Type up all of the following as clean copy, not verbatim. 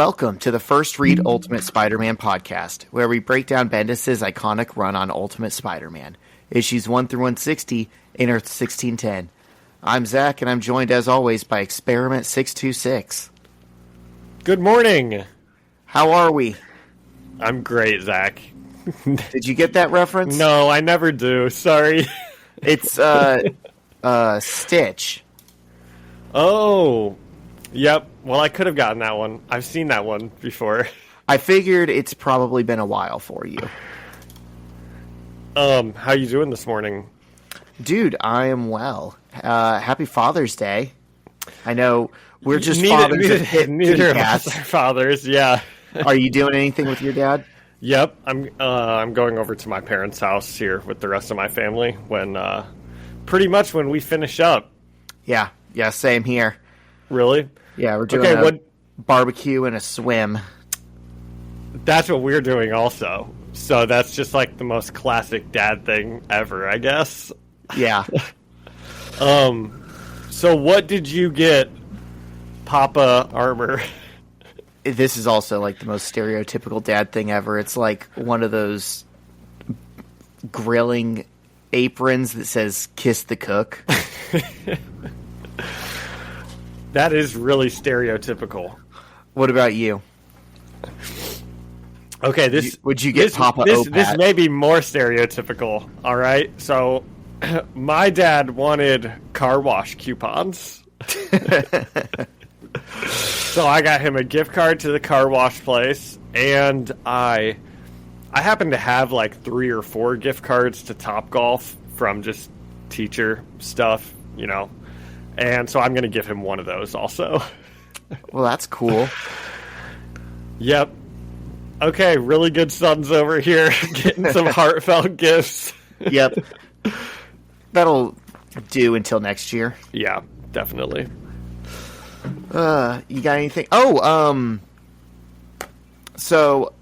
Welcome to the First Read Ultimate Spider-Man podcast, where we break down Bendis' iconic run on Ultimate Spider-Man, issues 1 through 160 in Earth 1610. I'm Zach, and I'm joined, as always, by Experiment 626. Good morning. How are we? I'm great, Zach. Did you get that reference? No, I never do. Sorry. It's, Stitch. Oh, yep. Well, I could have gotten that one. I've seen that one before. I figured it's probably been a while for you. How you doing this morning? Dude, I am well. Happy Father's Day. I know we're just fathers of hit neither of us are fathers, yeah. Are you doing anything with your dad? Yep, I'm going over to my parents' house here with the rest of my family when pretty much when we finish up. Yeah, same here. Really? Yeah, we're doing a barbecue and a swim. That's what we're doing also. So that's just like the most classic dad thing ever, I guess. Yeah. So what did you get, Papa Armor? This is also like the most stereotypical dad thing ever. It's like one of those grilling aprons that says "Kiss the Cook." That is really stereotypical. What about you? Okay, would you get Papa Opat? This may be more stereotypical. All right, so my dad wanted car wash coupons, so I got him a gift card to the car wash place, and I happen to have like 3 or 4 gift cards to Topgolf from just teacher stuff, you know. And so I'm going to give him one of those also. Well, that's cool. Yep. Okay, really good sons over here getting some heartfelt gifts. Yep. That'll do until next year. Yeah, definitely. You got anything? Oh, so,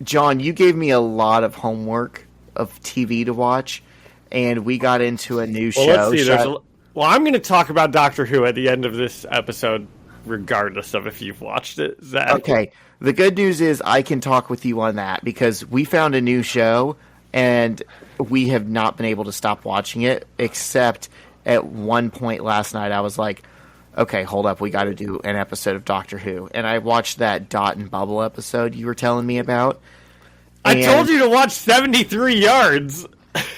John, you gave me a lot of homework of TV to watch, and we got into a new show. Let's see. Well, I'm going to talk about Doctor Who at the end of this episode, regardless of if you've watched it, Zach. Okay. The good news is I can talk with you on that, because we found a new show, and we have not been able to stop watching it, except at one point last night I was like, okay, hold up, we got to do an episode of Doctor Who. And I watched that Dot and Bubble episode you were telling me about. I told you to watch 73 Yards.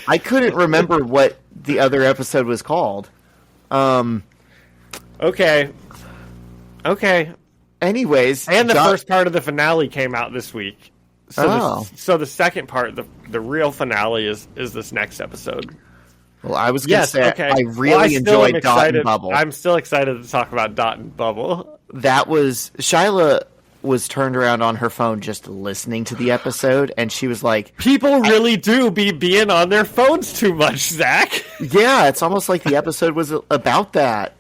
I couldn't remember what the other episode was called. Okay. Anyways. And the first part of the finale came out this week. So the second part, the real finale is this next episode. Well, I was going to say, okay. I really enjoyed Dot and Bubble. I'm still excited to talk about Dot and Bubble. Shyla was turned around on her phone just listening to the episode, and she was like... People really do be being on their phones too much, Zach. Yeah, it's almost like the episode was about that.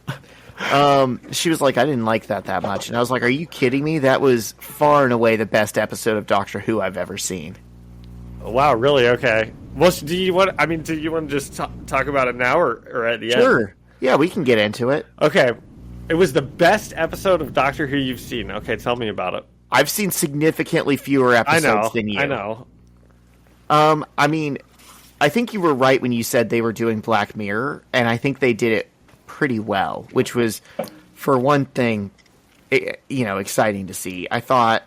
She was like, I didn't like that much. And I was like, are you kidding me? That was far and away the best episode of Doctor Who I've ever seen. Wow, really? Okay. Well, do you want to just talk about it now or at the end? Sure. Yeah, we can get into it. Okay. It was the best episode of Doctor Who you've seen. Okay, tell me about it. I've seen significantly fewer episodes than you. I know. I mean, I think you were right when you said they were doing Black Mirror, and I think they did it pretty well, which was, for one thing, exciting to see. I thought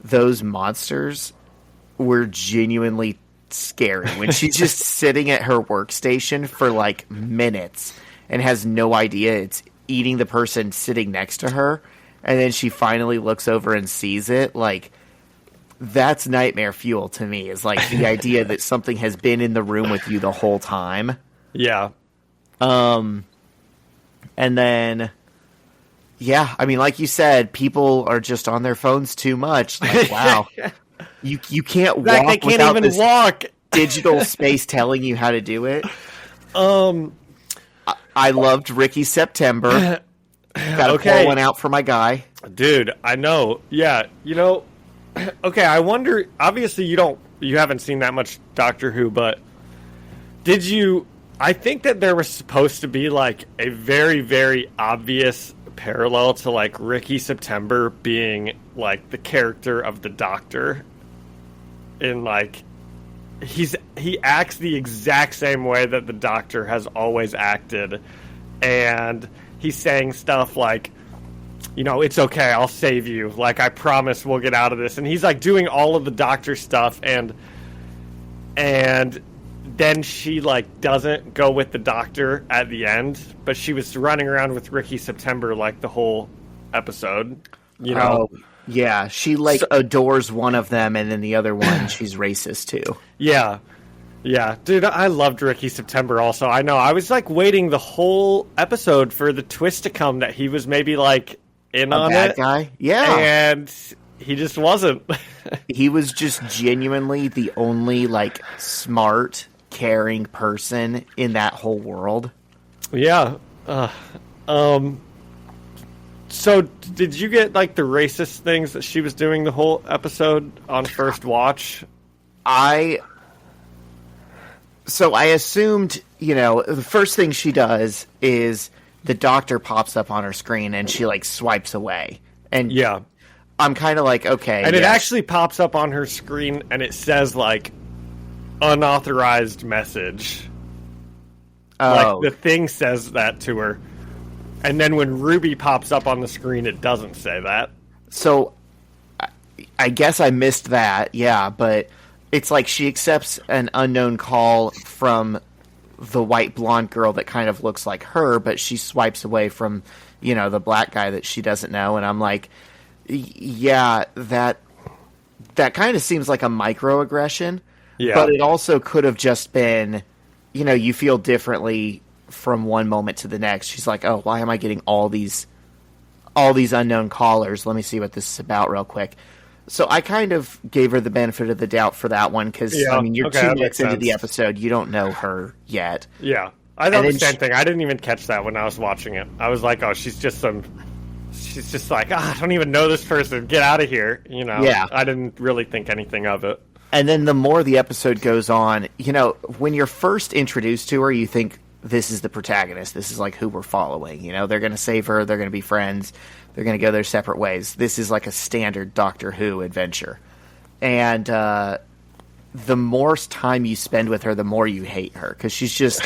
those monsters were genuinely scary when she's just sitting at her workstation for like minutes and has no idea it's eating the person sitting next to her, and then she finally looks over and sees it. Like, that's nightmare fuel to me, is like the idea that something has been in the room with you the whole time. Yeah. And then, yeah, I mean, like you said, people are just on their phones too much. Like, wow. You can't walk they can't without even this walk. digital space telling you how to do it. I loved Ricky September. Got to pour one out for my guy. Dude, I know. Yeah, okay, I wonder, obviously you haven't seen that much Doctor Who, but I think that there was supposed to be like a very, very obvious parallel to like Ricky September being like the character of the Doctor in like he acts the exact same way that the Doctor has always acted, and he's saying stuff like, you know, it's okay, I'll save you, like I promise we'll get out of this, and he's like doing all of the Doctor stuff, and then she like doesn't go with the Doctor at the end, but she was running around with Ricky September like the whole episode, you know. Yeah, she like adores one of them, and then the other one she's racist to. Yeah, dude, I loved Ricky September. Also, I know I was like waiting the whole episode for the twist to come that he was maybe like in on bad it, guy. Yeah, and he just wasn't. He was just genuinely the only like smart, caring person in that whole world. Yeah. So, did you get like the racist things that she was doing the whole episode on first watch? I assumed, you know, the first thing she does is the Doctor pops up on her screen and she like swipes away. And yeah, I'm kind of like, okay. And it actually pops up on her screen and it says like unauthorized message. Oh. Like the thing says that to her. And then when Ruby pops up on the screen, it doesn't say that. So I guess I missed that, yeah, but it's like she accepts an unknown call from the white blonde girl that kind of looks like her, but she swipes away from, you know, the black guy that she doesn't know, and I'm like, yeah, that kind of seems like a microaggression, but it also could have just been, you know, you feel differently from one moment to the next. She's like, oh, why am I getting all these unknown callers? Let me see what this is about real quick. So I kind of gave her the benefit of the doubt for that one, because, I mean, you're 2 minutes into the episode. You don't know her yet. Yeah. I thought the same thing. I didn't even catch that when I was watching it. I was like, oh, she's just like, I don't even know this person. Get out of here. You know? Yeah. I didn't really think anything of it. And then the more the episode goes on, you know, when you're first introduced to her, you think, this is the protagonist. This is like who we're following. You know, they're going to save her. They're going to be friends. They're going to go their separate ways. This is like a standard Doctor Who adventure. And the more time you spend with her, the more you hate her. Because she's just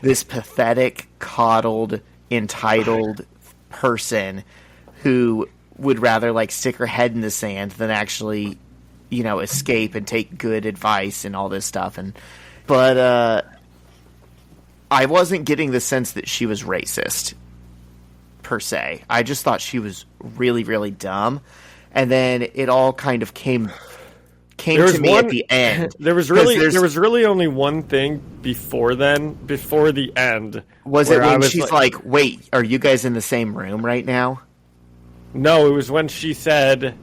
this pathetic, coddled, entitled person who would rather like stick her head in the sand than actually, you know, escape and take good advice and all this stuff. But I wasn't getting the sense that she was racist, per se. I just thought she was really, really dumb. And then it all kind of came to me at the end. There was really only one thing before the end. Was it when she's like, wait, are you guys in the same room right now? No, it was when she said,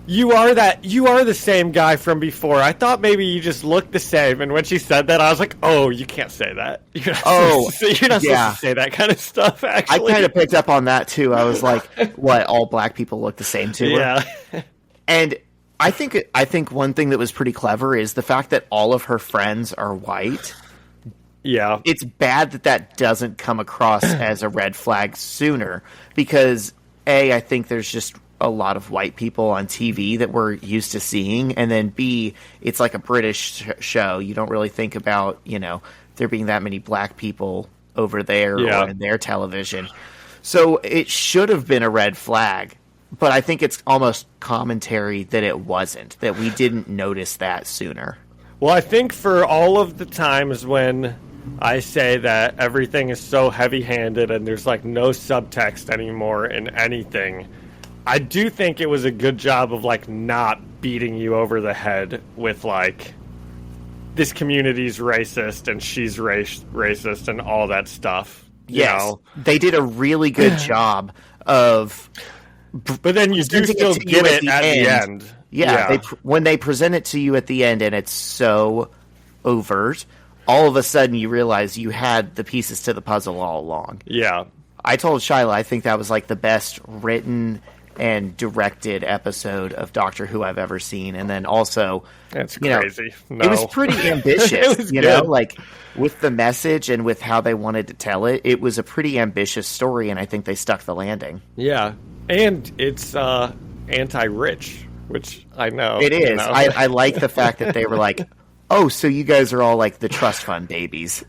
You are the same guy from before. I thought maybe you just looked the same. And when she said that, I was like, oh, you can't say that. You're not supposed to say that kind of stuff, actually. I kind of picked up on that, too. I was like, what, all black people look the same to her? Yeah. And I think one thing that was pretty clever is the fact that all of her friends are white. Yeah. It's bad that doesn't come across as a red flag sooner. Because, A, I think there's just a lot of white people on TV that we're used to seeing, and then B, it's like a British show. You don't really think about, you know, there being that many black people over there or in their television. So it should have been a red flag, but I think it's almost commentary that it wasn't, that we didn't notice that sooner. Well, I think for all of the times when I say that everything is so heavy-handed and there's like no subtext anymore in anything, I do think it was a good job of, like, not beating you over the head with, like, this community's racist and she's racist and all that stuff. Yes, know? They did a really good job of... But then you do still get it at the end. Yeah. When they present it to you at the end and it's so overt, all of a sudden you realize you had the pieces to the puzzle all along. Yeah. I told Shyla I think that was, like, the best written and directed episode of Doctor Who I've ever seen. And then also, That's you know, crazy. No. it was pretty ambitious, It was you good. know, like with the message and with how they wanted to tell it. It was a pretty ambitious story, and I think they stuck the landing. Yeah. And it's anti-rich, which I know. It is. You know? I like the fact that they were like, oh, so you guys are all like the trust fund babies.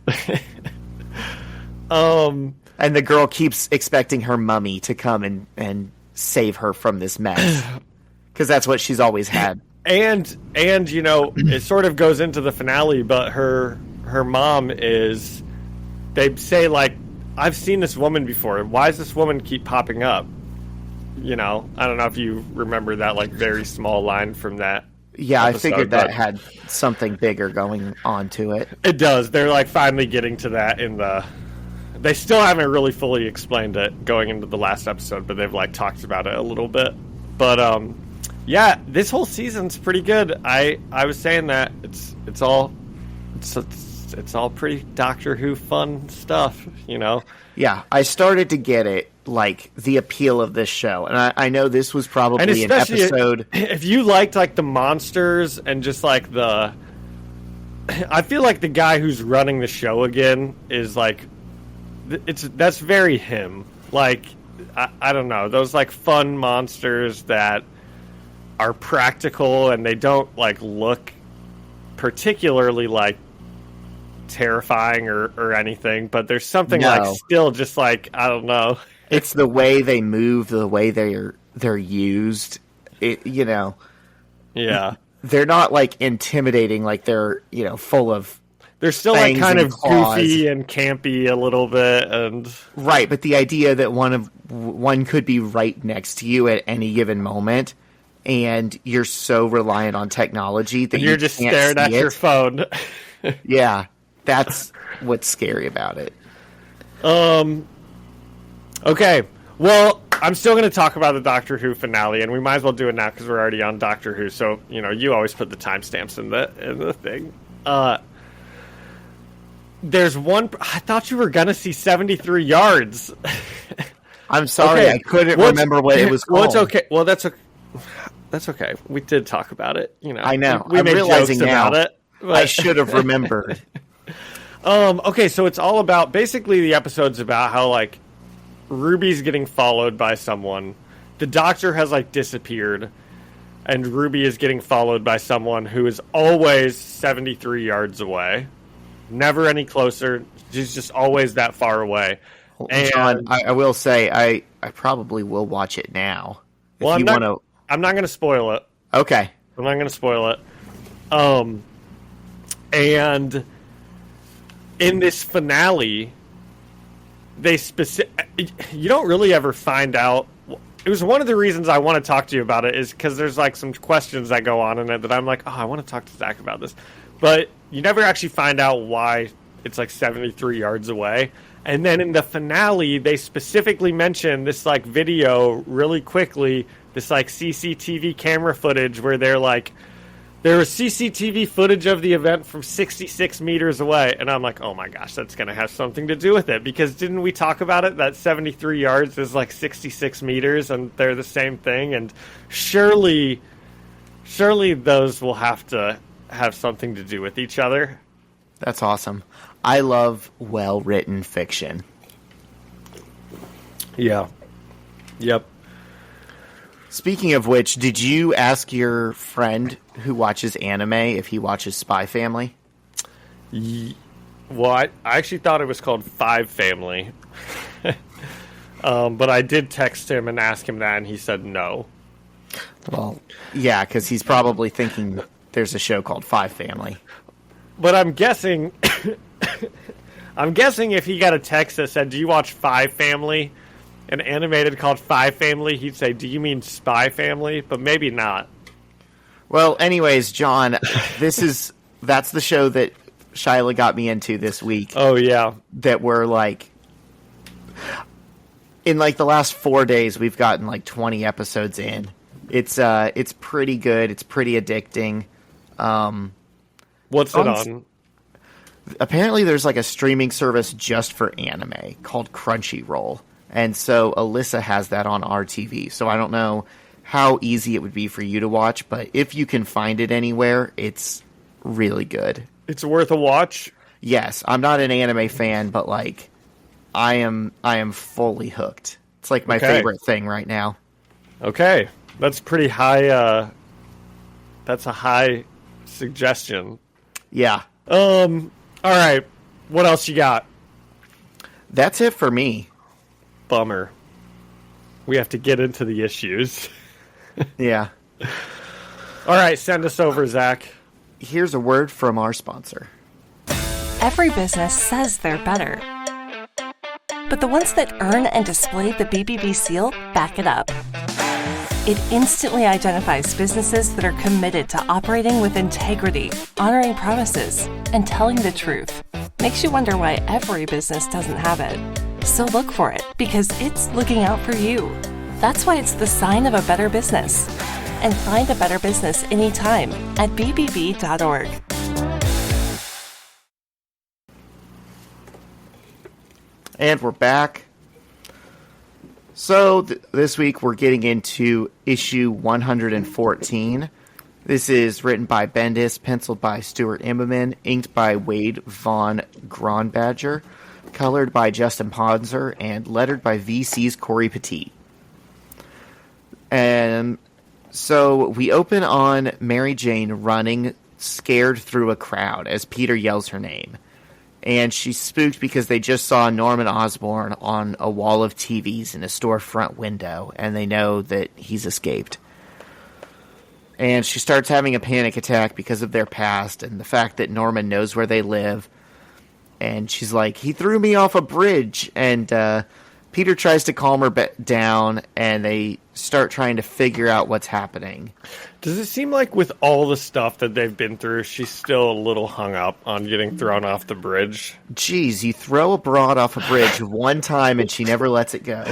And the girl keeps expecting her mummy to come and save her from this mess. Because that's what she's always had. And you know, it sort of goes into the finale, but her mom is, they say, like, I've seen this woman before. Why does this woman keep popping up? You know, I don't know if you remember that, like, very small line from that. Yeah, episode, I figured that but had something bigger going on to it. it does. They're, like, finally getting to that in the... They still haven't really fully explained it going into the last episode, but they've, like, talked about it a little bit. But, yeah, this whole season's pretty good. I was saying that it's all pretty Doctor Who fun stuff, you know? Yeah, I started to get it, like, the appeal of this show. And I know this was probably an episode... If you liked, like, the monsters and just, like, the... I feel like the guy who's running the show again is, like... That's very him. Like, I don't know. Those, like, fun monsters that are practical and they don't, like, look particularly, like, terrifying or anything, but there's something like still just like, I don't know. It's the way they move, the way they're used. It, you know, yeah, they're not like intimidating, like they're, you know, full of. They're still like kind of goofy and campy a little bit, and right. But the idea that one could be right next to you at any given moment, and you're so reliant on technology that you're just staring at your phone. Yeah. That's what's scary about it. Okay. Well, I'm still going to talk about the Doctor Who finale, and we might as well do it now because we're already on Doctor Who. So, you know, you always put the timestamps in the thing. There's one. I thought you were going to see 73 yards. I'm sorry, okay. I couldn't remember what it was called. Well, it's okay. Well, that's okay. We did talk about it. You know, I know. We made jokes about it. But... I should have remembered. Okay, so it's all about, basically the episode's about how, like, Ruby's getting followed by someone. The Doctor has, like, disappeared, and Ruby is getting followed by someone who is always 73 yards away. Never any closer. She's just always that far away. And, John, I will say, I probably will watch it now. Well, I'm not going to spoil it. Okay. I'm not going to spoil it. And in this finale, you don't really ever find out. It was one of the reasons I want to talk to you about it, is because there's like some questions that go on in it that I'm like, oh, I want to talk to Zach about this. But you never actually find out why it's like 73 yards away. And then in the finale, they specifically mention this like video really quickly, this like CCTV camera footage where they're like, there was CCTV footage of the event from 66 meters away. And I'm like, oh my gosh, that's going to have something to do with it. Because didn't we talk about it? That 73 yards is like 66 meters and they're the same thing. And surely those will have to have something to do with each other. That's awesome. I love well-written fiction. Yeah. Yep. Speaking of which, did you ask your friend who watches anime if he watches Spy Family? Well, I actually thought it was called Five Family. But I did text him and ask him that, and he said no. Well, yeah, because he's probably thinking there's a show called Five Family. But I'm guessing... I'm guessing if he got a text that said, do you watch Five Family? An animated called Five Family, he'd say, do you mean Spy Family? But maybe not. Well, anyways, John, that's the show that Shyla got me into this week. Oh, yeah. That we're like, in like the last 4 days, we've gotten like 20 episodes in. It's pretty good. It's pretty addicting. What's it on? Apparently there's like a streaming service just for anime called Crunchyroll. And so Alyssa has that on our TV. So I don't know how easy it would be for you to watch, but if you can find it anywhere, it's really good. It's worth a watch. Yes, I'm not an anime fan, but like I am fully hooked. It's like my favorite thing right now. Okay. That's pretty high that's a high suggestion. Yeah. All right. What else you got? That's it for me. Bummer. We have to get into the issues. Yeah. All right, send us over, Zach. Here's a word from our sponsor. Every business says they're better. But the ones that earn and display the BBB seal back it up. It instantly identifies businesses that are committed to operating with integrity, honoring promises, and telling the truth. Makes you wonder why every business doesn't have it. So look for it, because it's looking out for you. That's why it's the sign of a better business. And find a better business anytime at bbb.org. And we're back. So this week we're getting into issue 114. This is written by Bendis, penciled by Stuart Immonen, inked by Wade Von Gronbadger, colored by Justin Ponzer, and lettered by VC's Corey Petit. And so we open on Mary Jane running, scared through a crowd as Peter yells her name. And she's spooked because they just saw Norman Osborn on a wall of TVs in a storefront window, and they know that he's escaped. And she starts having a panic attack because of their past and the fact that Norman knows where they live. And she's like, he threw me off a bridge. And Peter tries to calm her down, and they start trying to figure out what's happening. Does it seem like with all the stuff that they've been through, she's still a little hung up on getting thrown off the bridge? Geez, you throw a broad off a bridge one time and she never lets it go.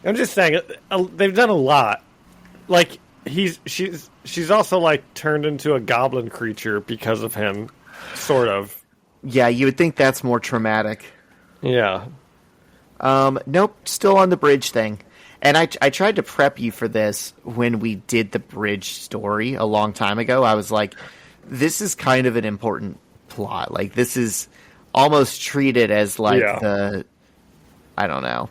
I'm just saying, they've done a lot. Like, she's also, like, turned into a goblin creature because of him, sort of. Yeah, you would think that's more traumatic. Yeah. Nope, still on the bridge thing. And I tried to prep you for this when we did the bridge story a long time ago. I was like, this is kind of an important plot. Like, this is almost treated as like I don't know.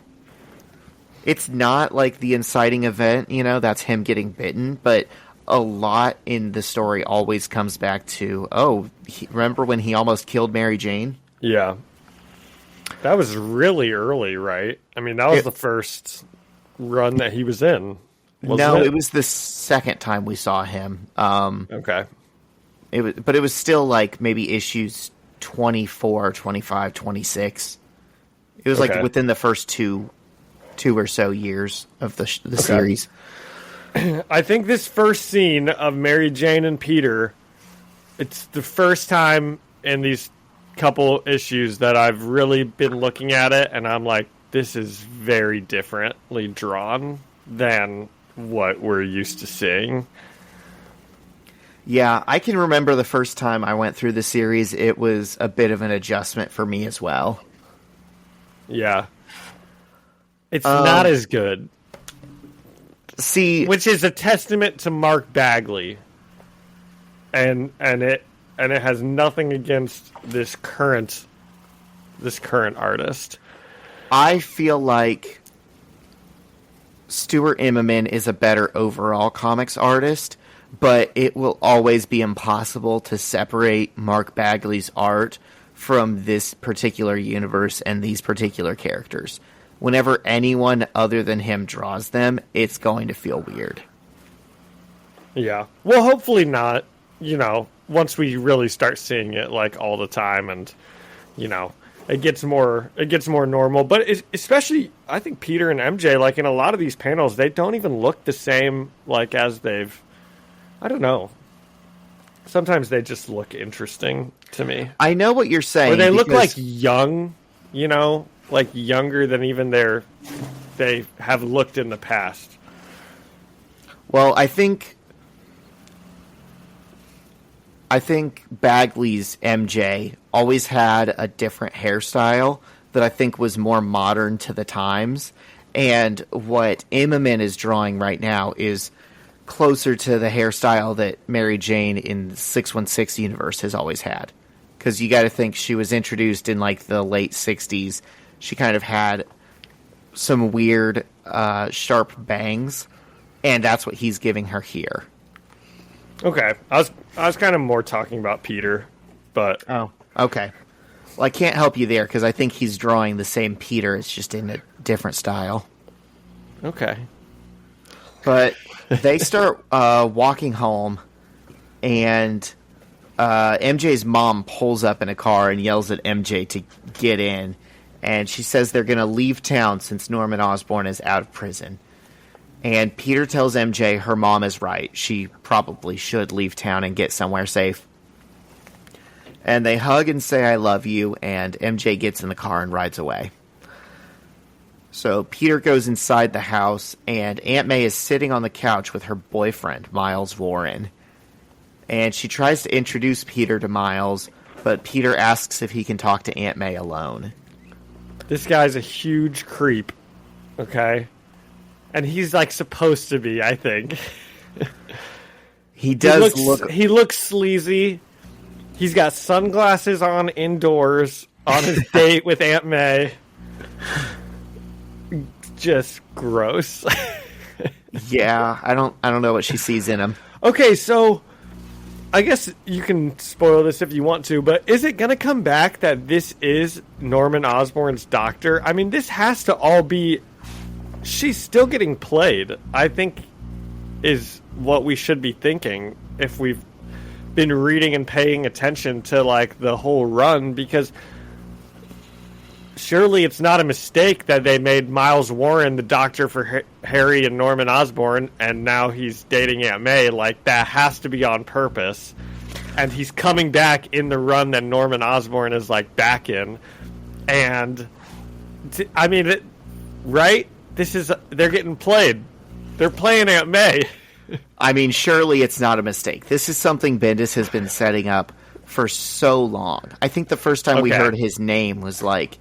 It's not like the inciting event, you know, that's him getting bitten, but a lot in the story always comes back to, remember when he almost killed Mary Jane? Yeah. That was really early, right? I mean, that was the first run that he was in. It was the second time we saw him. Okay. But it was still like maybe issues 24, 25, 26. It was like within the first two or so years of the series. I think this first scene of Mary Jane and Peter, it's the first time in these couple issues that I've really been looking at it, and I'm like, this is very differently drawn than what we're used to seeing. Yeah, I can remember the first time I went through the series, it was a bit of an adjustment for me as well. Yeah. It's not as good. See, which is a testament to Mark Bagley. And it has nothing against this current artist. I feel like Stuart Immonen is a better overall comics artist, but it will always be impossible to separate Mark Bagley's art from this particular universe and these particular characters. Whenever anyone other than him draws them, it's going to feel weird. Yeah. Well, hopefully not, you know, once we really start seeing it like all the time and, you know, it gets more normal. But especially, I think Peter and MJ, like in a lot of these panels, they don't even look the same like as they've, I don't know. Sometimes they just look interesting to me. I know what you're saying. Or they look like young, you know, like younger than even they have looked in the past. Well, I think Bagley's MJ always had a different hairstyle, that I think was more modern to the times. And what Immonen is drawing right now is closer to the hairstyle that Mary Jane in the 616 universe has always had. Because you got to think she was introduced in like the late 60s. She kind of had some weird, sharp bangs, and that's what he's giving her here. Okay, I was kind of more talking about Peter, but Oh, okay. Well, I can't help you there because I think he's drawing the same Peter. It's just in a different style. okay. But they start walking home, and MJ's mom pulls up in a car and yells at MJ to get in. And she says they're going to leave town since Norman Osborn is out of prison. And Peter tells MJ her mom is right. She probably should leave town and get somewhere safe. And they hug and say, I love you, and MJ gets in the car and rides away. So Peter goes inside the house, and Aunt May is sitting on the couch with her boyfriend, Miles Warren. And she tries to introduce Peter to Miles, but Peter asks if he can talk to Aunt May alone. This guy's a huge creep, okay? And he's, like, supposed to be, I think. He does look... He looks sleazy. He's got sunglasses on indoors on his date with Aunt May. Just gross. Yeah, I don't know what she sees in him. Okay, so I guess you can spoil this if you want to, but is it going to come back that this is Norman Osborn's doctor? I mean, this has to all be... She's still getting played, I think, is what we should be thinking if we've been reading and paying attention to, like, the whole run, because surely it's not a mistake that they made Miles Warren the doctor for Harry and Norman Osborn, and now he's dating Aunt May. Like, that has to be on purpose. And he's coming back in the run that Norman Osborn is, like, back in. And, I mean, right? They're getting played. They're playing Aunt May. I mean, surely it's not a mistake. This is something Bendis has been setting up for so long. I think the first time we heard his name was, like,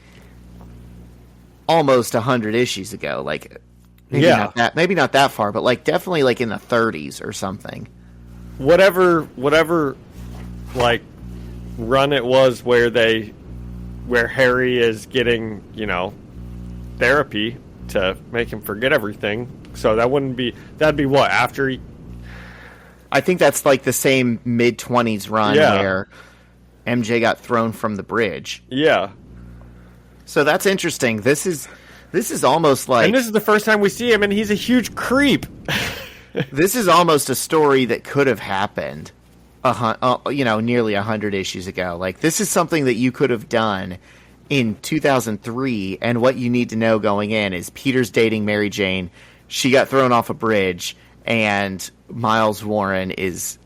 almost 100 issues ago. Like, maybe not that far, but, like, definitely, like, in the 30s or something. Whatever, like, run it was where Harry is getting, you know, therapy to make him forget everything. So that'd be what, after he... I think that's like the same mid-20s run where MJ got thrown from the bridge. Yeah. So that's interesting. This is almost like... And this is the first time we see him, and he's a huge creep. This is almost a story that could have happened, nearly 100 issues ago. Like, this is something that you could have done in 2003, and what you need to know going in is Peter's dating Mary Jane. She got thrown off a bridge, and Miles Warren is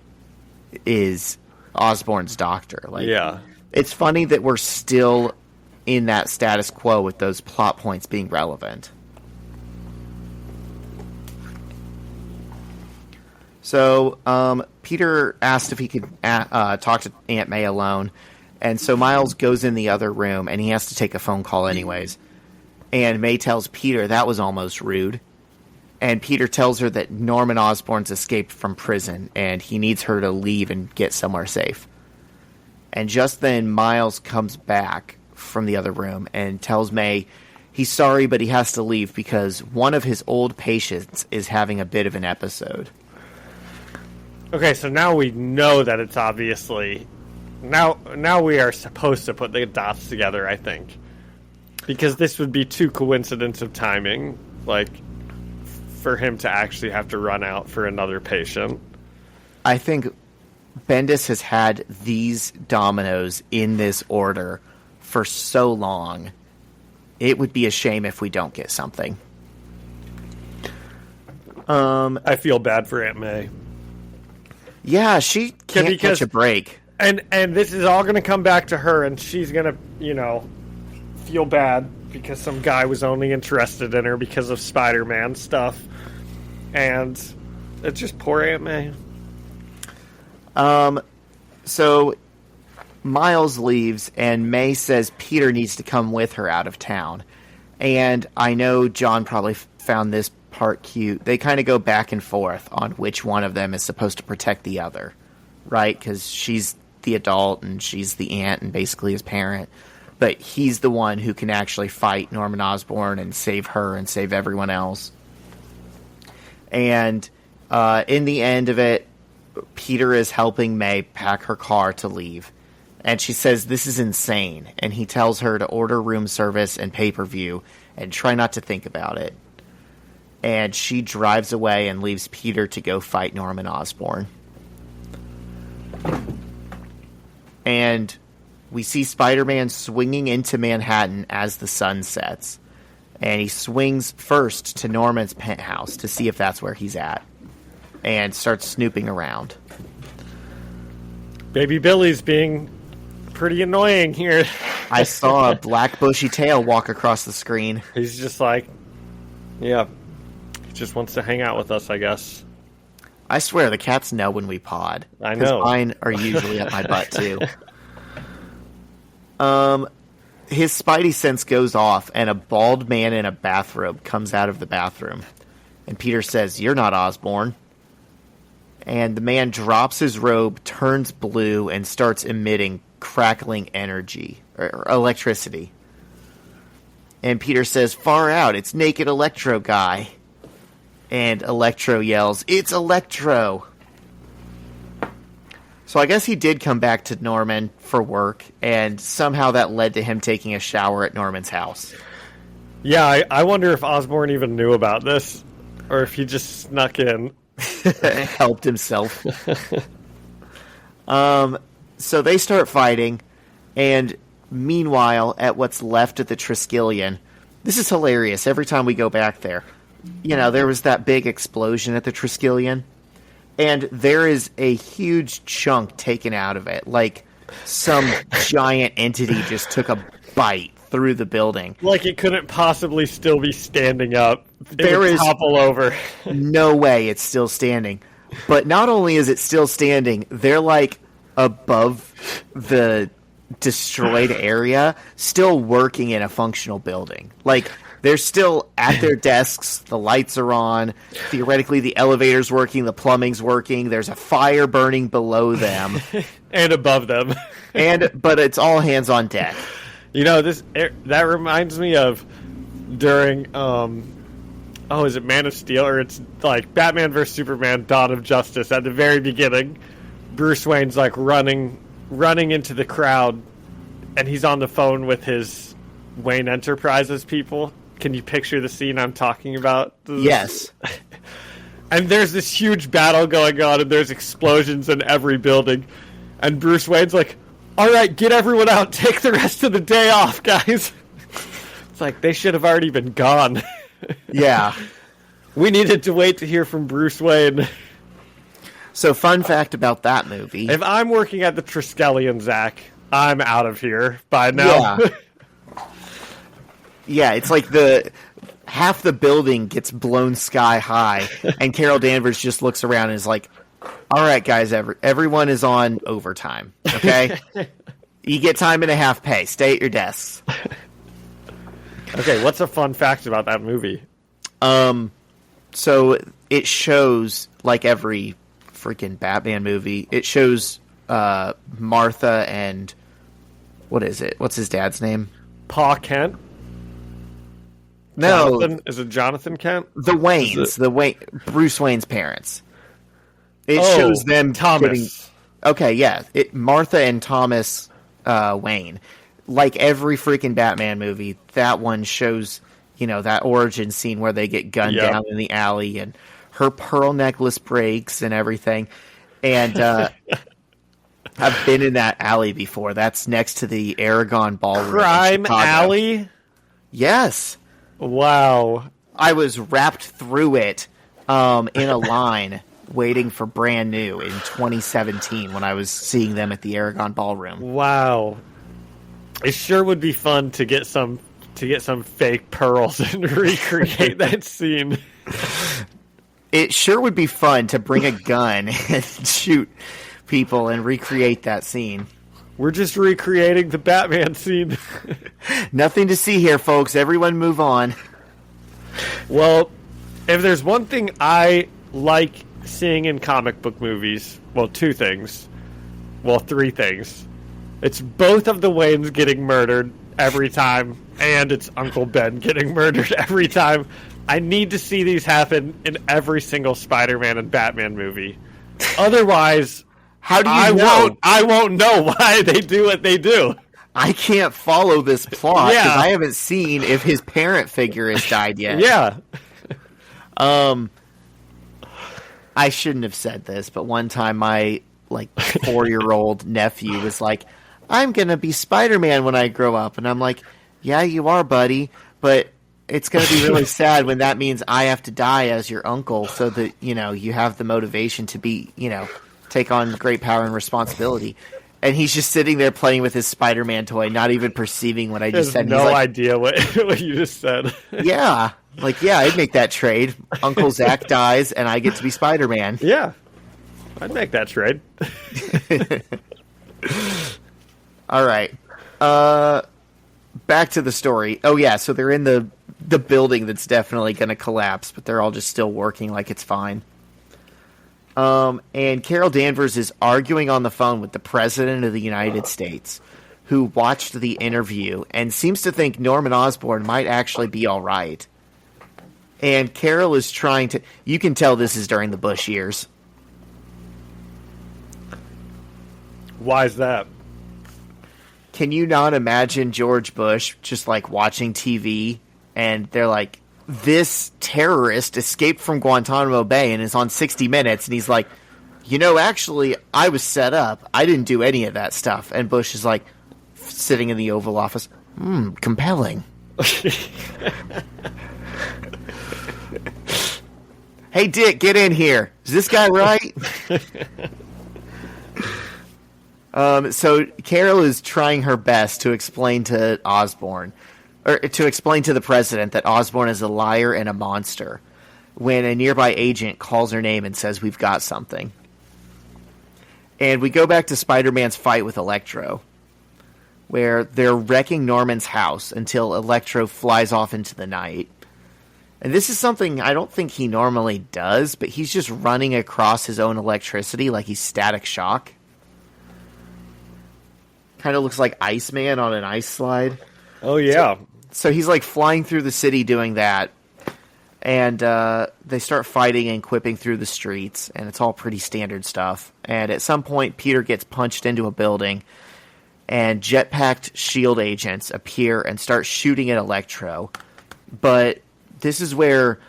Osborn's doctor. Like, yeah. It's funny that we're still in that status quo with those plot points being relevant. So, Peter asked if he could talk to Aunt May alone, and so Miles goes in the other room, and he has to take a phone call anyways. And May tells Peter that was almost rude. And Peter tells her that Norman Osborn's escaped from prison, and he needs her to leave and get somewhere safe. And just then, Miles comes back from the other room and tells May he's sorry, but he has to leave because one of his old patients is having a bit of an episode. Okay, so now we know that it's obviously... Now we are supposed to put the dots together, I think. Because this would be too coincidence of timing, like, for him to actually have to run out for another patient. I think Bendis has had these dominoes in this order for so long. It would be a shame if we don't get something. I feel bad for Aunt May. Yeah, she can't catch a break. And this is all going to come back to her, and she's going to, you know, feel bad because some guy was only interested in her because of Spider-Man stuff. And it's just poor Aunt May. So Miles leaves, and May says Peter needs to come with her out of town. And I know John probably found this part cute. They kind of go back and forth on which one of them is supposed to protect the other, right? Because she's the adult and she's the aunt and basically his parent. But he's the one who can actually fight Norman Osborn and save her and save everyone else. And in the end of it, Peter is helping May pack her car to leave. And she says this is insane. And he tells her to order room service and pay-per-view and try not to think about it. And she drives away and leaves Peter to go fight Norman Osborn. And we see Spider-Man swinging into Manhattan as the sun sets. And he swings first to Norman's penthouse to see if that's where he's at. And starts snooping around. Baby Billy's being pretty annoying here. I saw a black bushy tail walk across the screen. He's just like, yeah, he just wants to hang out with us, I guess. I swear the cats know when we pod. I know. Because mine are usually at my butt, too. His spidey sense goes off, and a bald man in a bathrobe comes out of the bathroom. And Peter says, "You're not Osborn." And the man drops his robe, turns blue, and starts emitting crackling energy, or electricity. And Peter says, "Far out, it's Naked Electro Guy." And Electro yells, "It's Electro!" So I guess he did come back to Norman for work, and somehow that led to him taking a shower at Norman's house. Yeah, I wonder if Osborn even knew about this, or if he just snuck in. Helped himself. So they start fighting, and meanwhile, at what's left of the Triskelion, this is hilarious. Every time we go back there, there was that big explosion at the Triskelion, and there is a huge chunk taken out of it, like some giant entity just took a bite through the building. Like it couldn't possibly still be standing up. There would is topple over. No way it's still standing. But not only is it still standing, they're like above the destroyed area, still working in a functional building. Like they're still at their desks, the lights are on, theoretically the elevator's working, the plumbing's working, there's a fire burning below them. And above them. But it's all hands on deck. That reminds me of during is it Man of Steel, or it's like Batman vs Superman Dawn of Justice at the very beginning. Bruce Wayne's like running into the crowd, and he's on the phone with his Wayne Enterprises people. Can you picture the scene I'm talking about? Yes. And there's this huge battle going on, and there's explosions in every building. And Bruce Wayne's like, "All right, get everyone out. Take the rest of the day off, guys." It's like, they should have already been gone. Yeah. We needed to wait to hear from Bruce Wayne. So, fun fact about that movie. If I'm working at the Triskelion, Zach, I'm out of here by now. Yeah. Yeah, it's like half the building gets blown sky high, and Carol Danvers just looks around and is like, "All right, guys, everyone is on overtime, okay? You get time and a half pay. Stay at your desks." Okay, what's a fun fact about that movie? So it shows, like every freaking Batman movie, it shows Martha and what is it? What's his dad's name? Pa Kent? No. Is it Jonathan Kent? The Waynes. Bruce Wayne's parents. It shows them Thomas. Okay, yeah. Martha and Thomas Wayne. Like every freaking Batman movie, that one shows, that origin scene where they get gunned down in the alley and her pearl necklace breaks and everything. And I've been in that alley before. That's next to the Aragon Ballroom. Crime Alley? Yes. Wow. I was wrapped through it in a line waiting for Brand New in 2017 when I was seeing them at the Aragon Ballroom. Wow. It sure would be fun to get some fake pearls and recreate that scene. It sure would be fun to bring a gun and shoot people and recreate that scene. We're just recreating the Batman scene. Nothing to see here, folks. Everyone move on. Well, if there's one thing I like seeing in comic book movies, well, two things. Well, three things. It's both of the Waynes getting murdered every time, and it's Uncle Ben getting murdered every time. I need to see these happen in every single Spider-Man and Batman movie. Otherwise, how do you know? I won't know why they do what they do. I can't follow this plot because Yeah. I haven't seen if his parent figure has died yet. Yeah. I shouldn't have said this, but one time my 4-year-old nephew was like, I'm going to be Spider-Man when I grow up. And I'm like, yeah, you are, buddy. But it's going to be really sad when that means I have to die as your uncle so that, you have the motivation to be, take on great power and responsibility. And he's just sitting there playing with his Spider-Man toy, not even perceiving what I just said. No idea what you just said. Yeah. I'd make that trade. Uncle Zach dies, and I get to be Spider-Man. Yeah. I'd make that trade. All right. Back to the story. Oh, yeah, so they're in the building that's definitely going to collapse, but they're all just still working like it's fine. And Carol Danvers is arguing on the phone with the President of the United States, who watched the interview and seems to think Norman Osborn might actually be all right. And Carol is trying to... You can tell this is during the Bush years. Why is that? Can you not imagine George Bush just watching TV and they're like, this terrorist escaped from Guantanamo Bay and is on 60 Minutes, and he's like, actually, I was set up. I didn't do any of that stuff. And Bush is like, sitting in the Oval Office, compelling. Hey, Dick, get in here. Is this guy right? So Carol is trying her best to explain to Osborn, or to explain to the president that Osborn is a liar and a monster, when a nearby agent calls her name and says, we've got something. And we go back to Spider-Man's fight with Electro, where they're wrecking Norman's house until Electro flies off into the night. And this is something I don't think he normally does, but he's just running across his own electricity like he's Static Shock. Kind of looks like Iceman on an ice slide. Oh, yeah. So he's flying through the city doing that. And they start fighting and quipping through the streets. And it's all pretty standard stuff. And at some point, Peter gets punched into a building. And jetpacked S.H.I.E.L.D. agents appear and start shooting at Electro. But this is where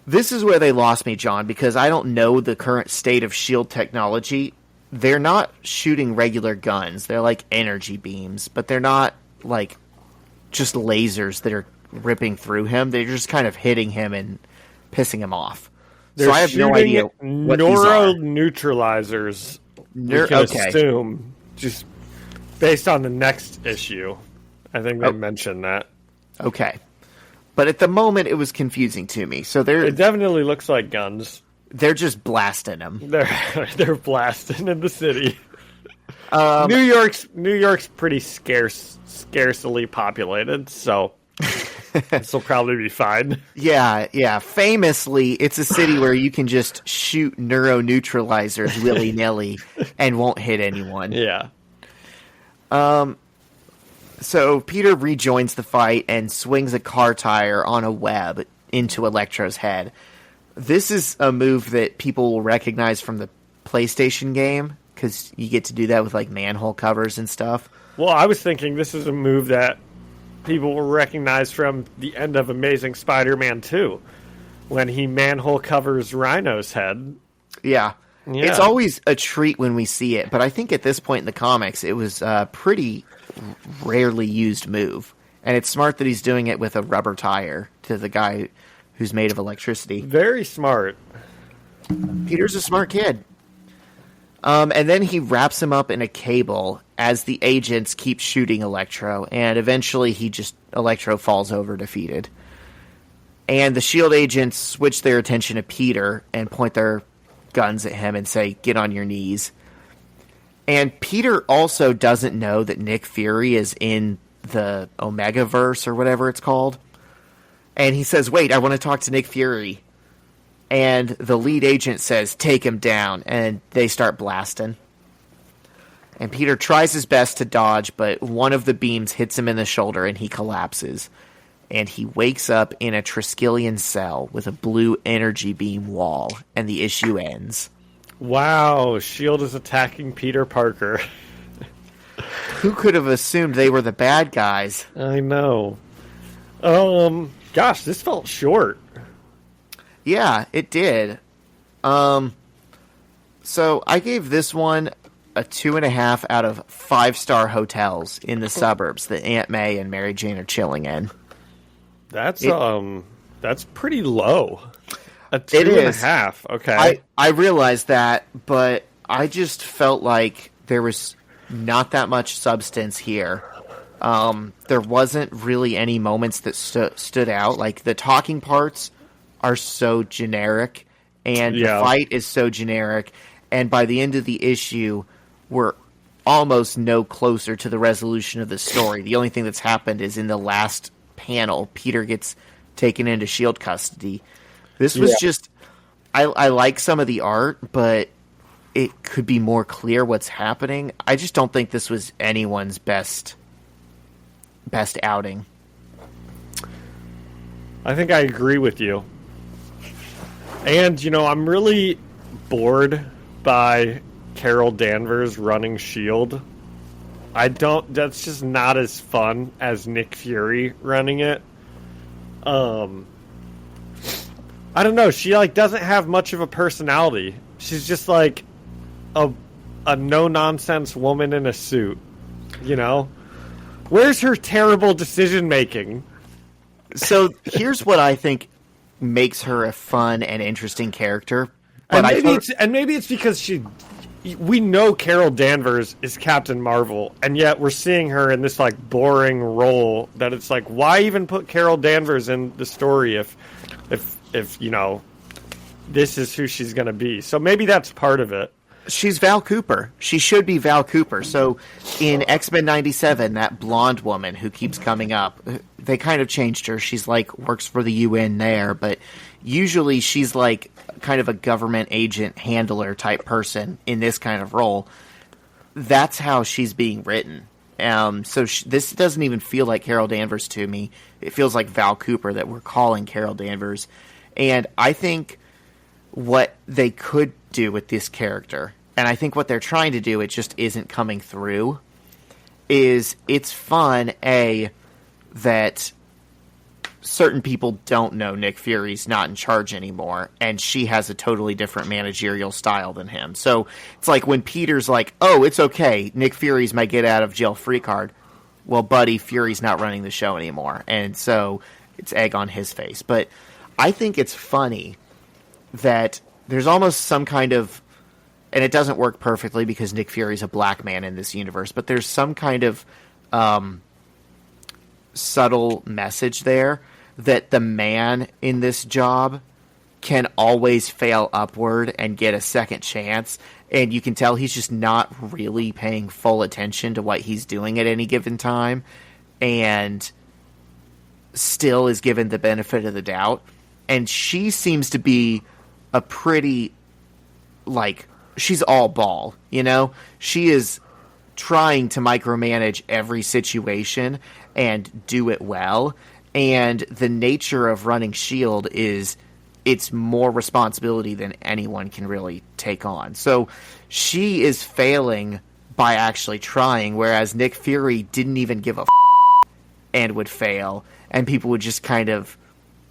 they lost me, John, because I don't know the current state of S.H.I.E.L.D. technology. They're not shooting regular guns. They're like energy beams, but they're not just lasers that are ripping through him. They're just kind of hitting him and pissing him off. So I have no idea what these are. Neutralizers. We can assume, just based on the next issue. I think they mentioned that. Okay. But at the moment, it was confusing to me. So it definitely looks like guns. They're just blasting them. They're blasting in the city. New York's pretty scarcely populated, so this will probably be fine. Yeah. Famously, it's a city where you can just shoot neuroneutralizers willy-nilly and won't hit anyone. Yeah. So Peter rejoins the fight and swings a car tire on a web into Electro's head. This is a move that people will recognize from the PlayStation game, because you get to do that with manhole covers and stuff. Well, I was thinking this is a move that people will recognize from the end of Amazing Spider-Man 2, when he manhole covers Rhino's head. Yeah. It's always a treat when we see it, but I think at this point in the comics, it was a pretty rarely used move. And it's smart that he's doing it with a rubber tire to the guy who's made of electricity. Very smart. Peter's a smart kid. And then he wraps him up in a cable as the agents keep shooting Electro, and eventually Electro falls over defeated. And the S.H.I.E.L.D. agents switch their attention to Peter and point their guns at him and say, get on your knees. And Peter also doesn't know that Nick Fury is in the Omega-verse or whatever it's called. And he says, wait, I want to talk to Nick Fury. And the lead agent says, take him down. And they start blasting. And Peter tries his best to dodge, but one of the beams hits him in the shoulder and he collapses. And he wakes up in a Triskelion cell with a blue energy beam wall. And the issue ends. Wow, S.H.I.E.L.D. is attacking Peter Parker. Who could have assumed they were the bad guys? I know. Gosh, this felt short. Yeah, it did. So I gave this one a 2.5 out of 5-star hotels in the suburbs that Aunt May and Mary Jane are chilling in. That's pretty low. A 2.5. Okay. I realized that, but I just felt like there was not that much substance here. There wasn't really any moments that stood out. Like, the talking parts are so generic, and the fight is so generic, and by the end of the issue, we're almost no closer to the resolution of the story. The only thing that's happened is in the last panel, Peter gets taken into S.H.I.E.L.D. custody. This was just... I like some of the art, but it could be more clear what's happening. I just don't think this was anyone's best outing. I think I agree with you. And, I'm really bored by Carol Danvers running S.H.I.E.L.D. That's just not as fun as Nick Fury running it. I don't know. She doesn't have much of a personality. She's just like a no nonsense woman in a suit. Where's her terrible decision making? So here's what I think makes her a fun and interesting character. But maybe it's because we know Carol Danvers is Captain Marvel, and yet we're seeing her in this boring role that it's why even put Carol Danvers in the story if this is who she's going to be. So maybe that's part of it. She's Val Cooper. She should be Val Cooper. So in X-Men 97, that blonde woman who keeps coming up, they kind of changed her. She's works for the UN there, but usually she's kind of a government agent handler type person in this kind of role. That's how she's being written. This doesn't even feel like Carol Danvers to me. It feels like Val Cooper that we're calling Carol Danvers. And I think what they could do with this character, and I think what they're trying to do, it just isn't coming through, is it's fun, that certain people don't know Nick Fury's not in charge anymore, and she has a totally different managerial style than him. So it's when Peter's oh, it's okay, Nick Fury's my get-out-of-jail-free card. Well, buddy, Fury's not running the show anymore, and so it's egg on his face. But I think it's funny that there's almost some kind of, and it doesn't work perfectly because Nick Fury's a black man in this universe, but there's some kind of subtle message there that the man in this job can always fail upward and get a second chance, and you can tell he's just not really paying full attention to what he's doing at any given time, and still is given the benefit of the doubt. And she seems to be a pretty, she's all ball, She is trying to micromanage every situation and do it well. And the nature of running S.H.I.E.L.D. is it's more responsibility than anyone can really take on. So she is failing by actually trying, whereas Nick Fury didn't even give a and would fail, and people would just kind of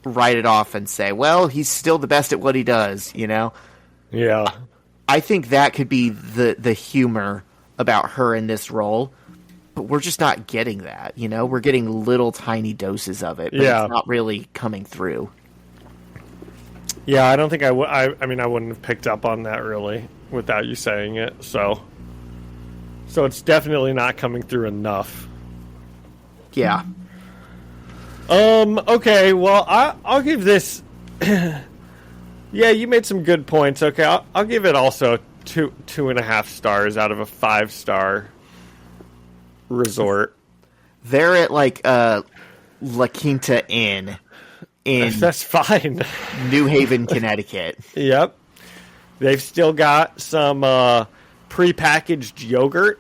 write it off and say, well, he's still the best at what he does, Yeah. I think that could be the humor about her in this role, but we're just not getting that, We're getting little tiny doses of it, but it's not really coming through. Yeah, I don't think I would. I mean, I wouldn't have picked up on that really without you saying it. So it's definitely not coming through enough. Yeah. Okay. Well, I'll give this. Yeah, you made some good points. Okay, I'll give it also two and a half stars out of a 5-star resort. They're at like La Quinta Inn in That's fine. New Haven, Connecticut. Yep. They've still got some prepackaged yogurt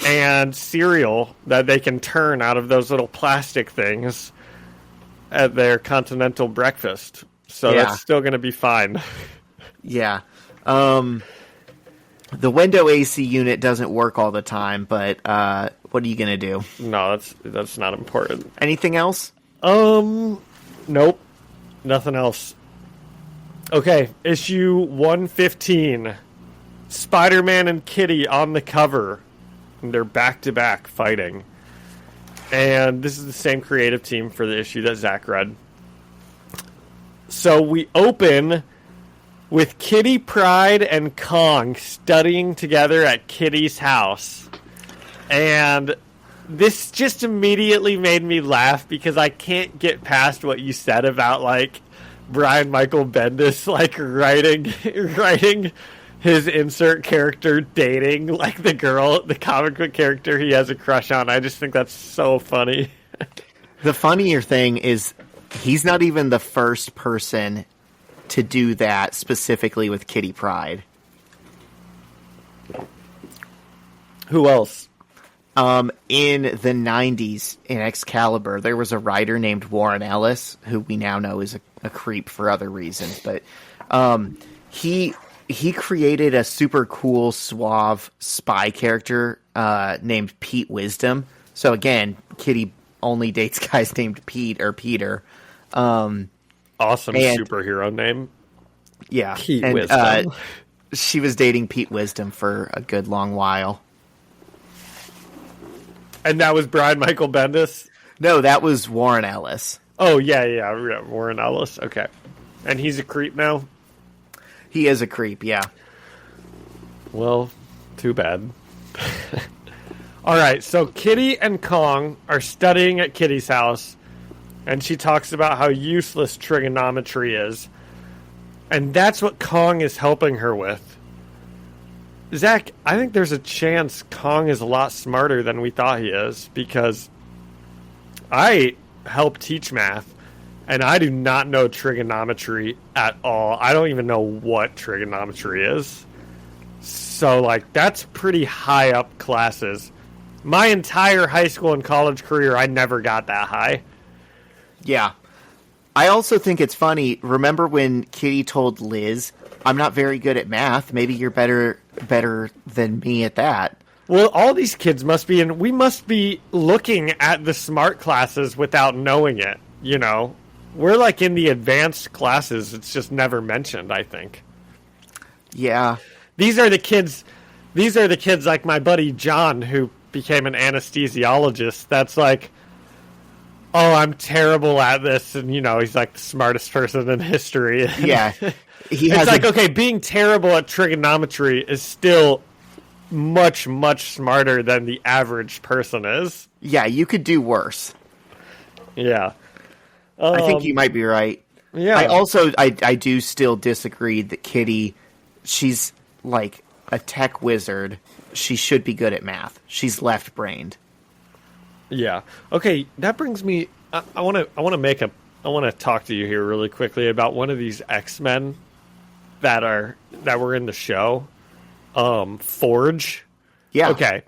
and cereal that they can turn out of those little plastic things at their continental breakfast. So that's still going to be fine. Yeah. The window AC unit doesn't work all the time, but what are you going to do? No, that's not important. Anything else? Nope. Nothing else. Okay, issue 115. Spider-Man and Kitty on the cover. And they're back-to-back fighting. And this is the same creative team for the issue that Zach read. So we open with Kitty Pryde and Kong studying together at Kitty's house. And this just immediately made me laugh because I can't get past what you said about, like, Brian Michael Bendis, like, writing his insert character dating, like, the comic book character he has a crush on. I just think that's so funny. The funnier thing is he's not even the first person to do that specifically with Kitty Pryde. Who else? In the 90s, in Excalibur, there was a writer named Warren Ellis, who we now know is a creep for other reasons, but he created a super cool, suave spy character named Pete Wisdom. So again, Kitty only dates guys named Pete or Peter. Awesome superhero name. Yeah. Pete Wisdom. She was dating Pete Wisdom for a good long while. And that was Brian Michael Bendis? No, that was Warren Ellis. Oh, yeah, Warren Ellis. Okay. And he's a creep now? He is a creep, yeah. Well, too bad. All right, so Kitty and Kong are studying at Kitty's house, and she talks about how useless trigonometry is. And that's what Kong is helping her with. Zach, I think there's a chance Kong is a lot smarter than we thought he is, because I help teach math, and I do not know trigonometry at all. I don't even know what trigonometry is. So, like, that's pretty high up classes. My entire high school and college career, I never got that high. Yeah. I also think it's funny. Remember when Kitty told Liz, I'm not very good at math. Maybe you're better than me at that. Well, all these kids must be we must be looking at the smart classes without knowing it, you know? We're like in the advanced classes. It's just never mentioned, I think. Yeah. These are the kids like my buddy John, who became an anesthesiologist. That's like, oh, I'm terrible at this. And, you know, he's like the smartest person in history. Yeah. It's like, okay, being terrible at trigonometry is still much, much smarter than the average person is. Yeah, you could do worse. Yeah. I think you might be right. Yeah. I do still disagree that Kitty, she's like a tech wizard. She should be good at math. She's left-brained. Yeah. Okay, that brings me. I want to talk to you here really quickly about one of these X-Men that were in the show. Forge. Yeah. Okay.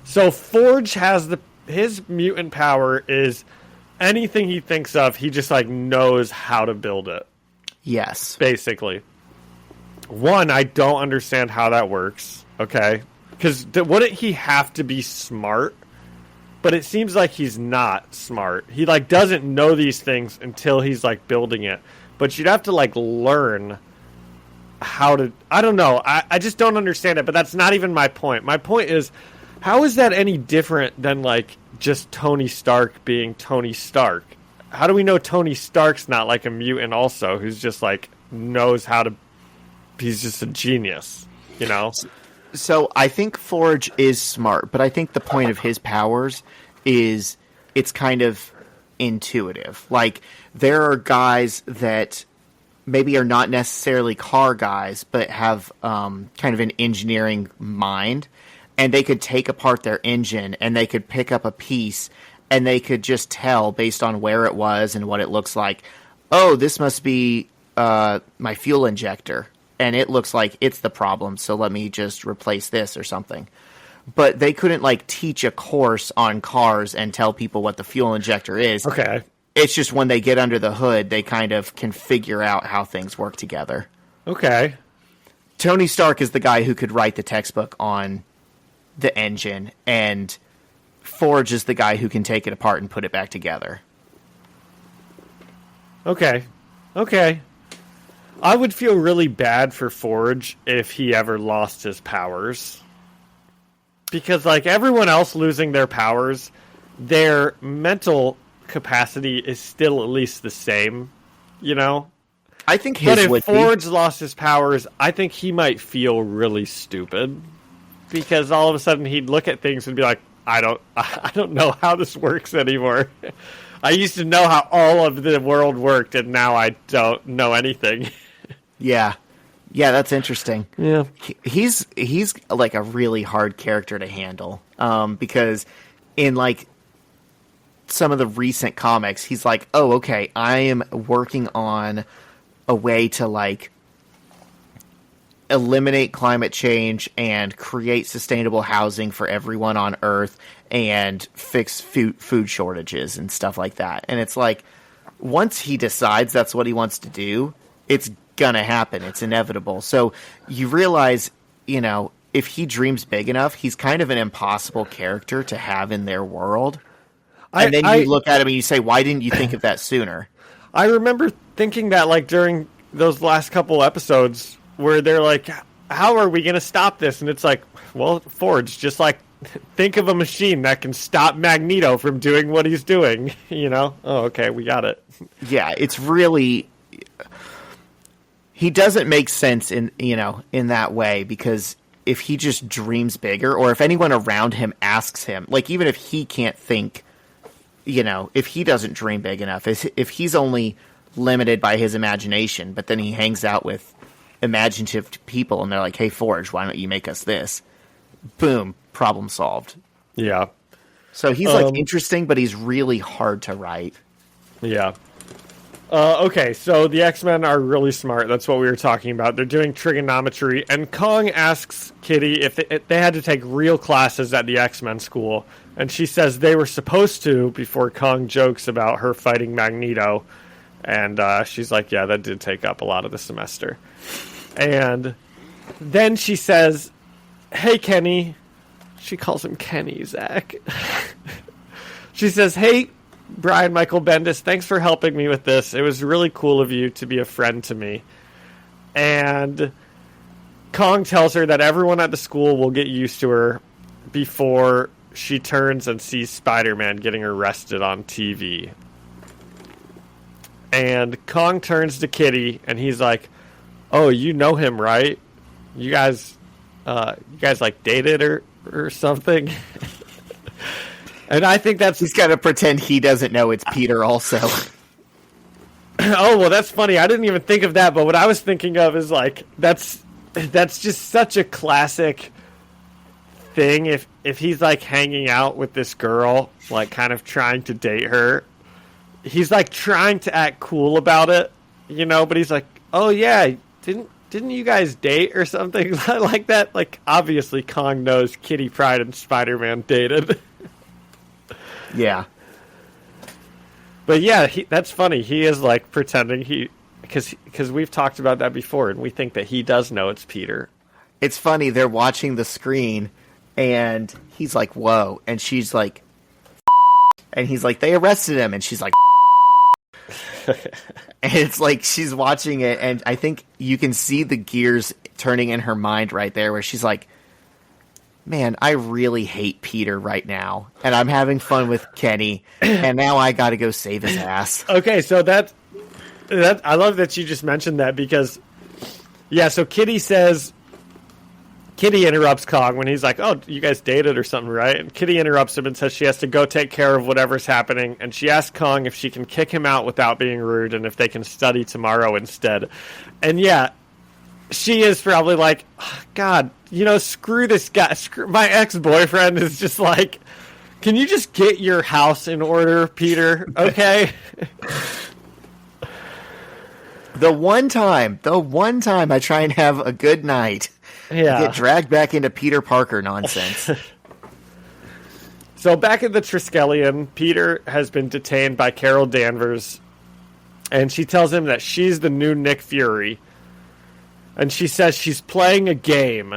So Forge has his mutant power is anything he thinks of, he just like knows how to build it. Yes. Basically. One, I don't understand how that works. Okay. Because wouldn't he have to be smart? But it seems like he's not smart. He like doesn't know these things until he's like building it. But you'd have to like learn how to. I don't know. I just don't understand it. But that's not even my point. My point is, how is that any different than like just Tony Stark being Tony Stark? How do we know Tony Stark's not like a mutant also, who's just like knows how to? He's just a genius, you know. So I think Forge is smart, but I think the point of his powers is it's kind of intuitive. Like, there are guys that maybe are not necessarily car guys, but have kind of an engineering mind, and they could take apart their engine and they could pick up a piece and they could just tell based on where it was and what it looks like, oh, this must be my fuel injector, and it looks like it's the problem, so let me just replace this or something. But they couldn't, like, teach a course on cars and tell people what the fuel injector is. Okay. It's just when they get under the hood, they kind of can figure out how things work together. Okay. Tony Stark is the guy who could write the textbook on the engine, and Forge is the guy who can take it apart and put it back together. Okay. I would feel really bad for Forge if he ever lost his powers. Because, like, everyone else losing their powers, their mental capacity is still at least the same, you know? I think his But would if Forge lost his powers, I think he might feel really stupid. Because all of a sudden he'd look at things and be like, I don't know how this works anymore. I used to know how all of the world worked, and now I don't know anything. Yeah, that's interesting. Yeah. He's like a really hard character to handle, because in, like, some of the recent comics, he's like, oh, okay, I am working on a way to, like, eliminate climate change and create sustainable housing for everyone on Earth and fix food shortages and stuff like that. And it's like, once he decides that's what he wants to do, it's gonna happen. It's inevitable. So you realize, you know, if he dreams big enough, he's kind of an impossible character to have in their world. And then you look at him and you say, why didn't you think of that sooner? I remember thinking that, like, during those last couple episodes where they're like, how are we going to stop this? And it's like, well, Forge, just, like, think of a machine that can stop Magneto from doing what he's doing, you know? Oh, okay, we got it. Yeah, it's really... He doesn't make sense in that way, because if he just dreams bigger, or if anyone around him asks him, like, even if he can't think, you know, if he doesn't dream big enough, if he's only limited by his imagination, but then he hangs out with imaginative people and they're like, hey, Forge, why don't you make us this? Boom, problem solved. Yeah. So he's, like, interesting, but he's really hard to write. Yeah. Okay, so the X-Men are really smart. That's what we were talking about. They're doing trigonometry, and Kong asks Kitty if they had to take real classes at the X-Men school, and she says they were supposed to, before Kong jokes about her fighting Magneto, and she's like, yeah, that did take up a lot of the semester. And then she says, hey, Kenny. She calls him Kenny, Zach. She says, hey, Brian Michael Bendis, thanks for helping me with this. It was really cool of you to be a friend to me. And Kong tells her that everyone at the school will get used to her before she turns and sees Spider-Man getting arrested on TV. And Kong turns to Kitty, and he's like, oh, you know him, right? You guys like dated or something? And I think that's... He's got to pretend he doesn't know it's Peter also. Oh, well, that's funny. I didn't even think of that, but what I was thinking of is, like, that's just such a classic thing. If he's, like, hanging out with this girl, like, kind of trying to date her, he's, like, trying to act cool about it, you know, but he's like, oh, yeah, didn't you guys date or something like that? Like, obviously Kong knows Kitty Pryde and Spider-Man dated. Yeah. But yeah, that's funny. He is, like, pretending because we've talked about that before, and we think that he does know it's Peter. It's funny, they're watching the screen, and he's like, whoa, and she's like, and he's like, they arrested him, and she's like, and it's like, she's watching it, and I think you can see the gears turning in her mind right there, where she's like, man, I really hate Peter right now, and I'm having fun with Kenny, and now I gotta go save his ass. Okay, so that I love that you just mentioned that, because, yeah, so Kitty says Kitty interrupts Kong when he's like, oh, you guys dated or something, right? And Kitty interrupts him and says she has to go take care of whatever's happening. And she asks Kong if she can kick him out without being rude and if they can study tomorrow instead. And yeah, she is probably like, oh, God, screw this guy. My ex-boyfriend is just like, can you just get your house in order, Peter? Okay. The one time I try and have a good night, get dragged back into Peter Parker nonsense. So back at the Triskelion, Peter has been detained by Carol Danvers, and she tells him that she's the new Nick Fury. And she says she's playing a game.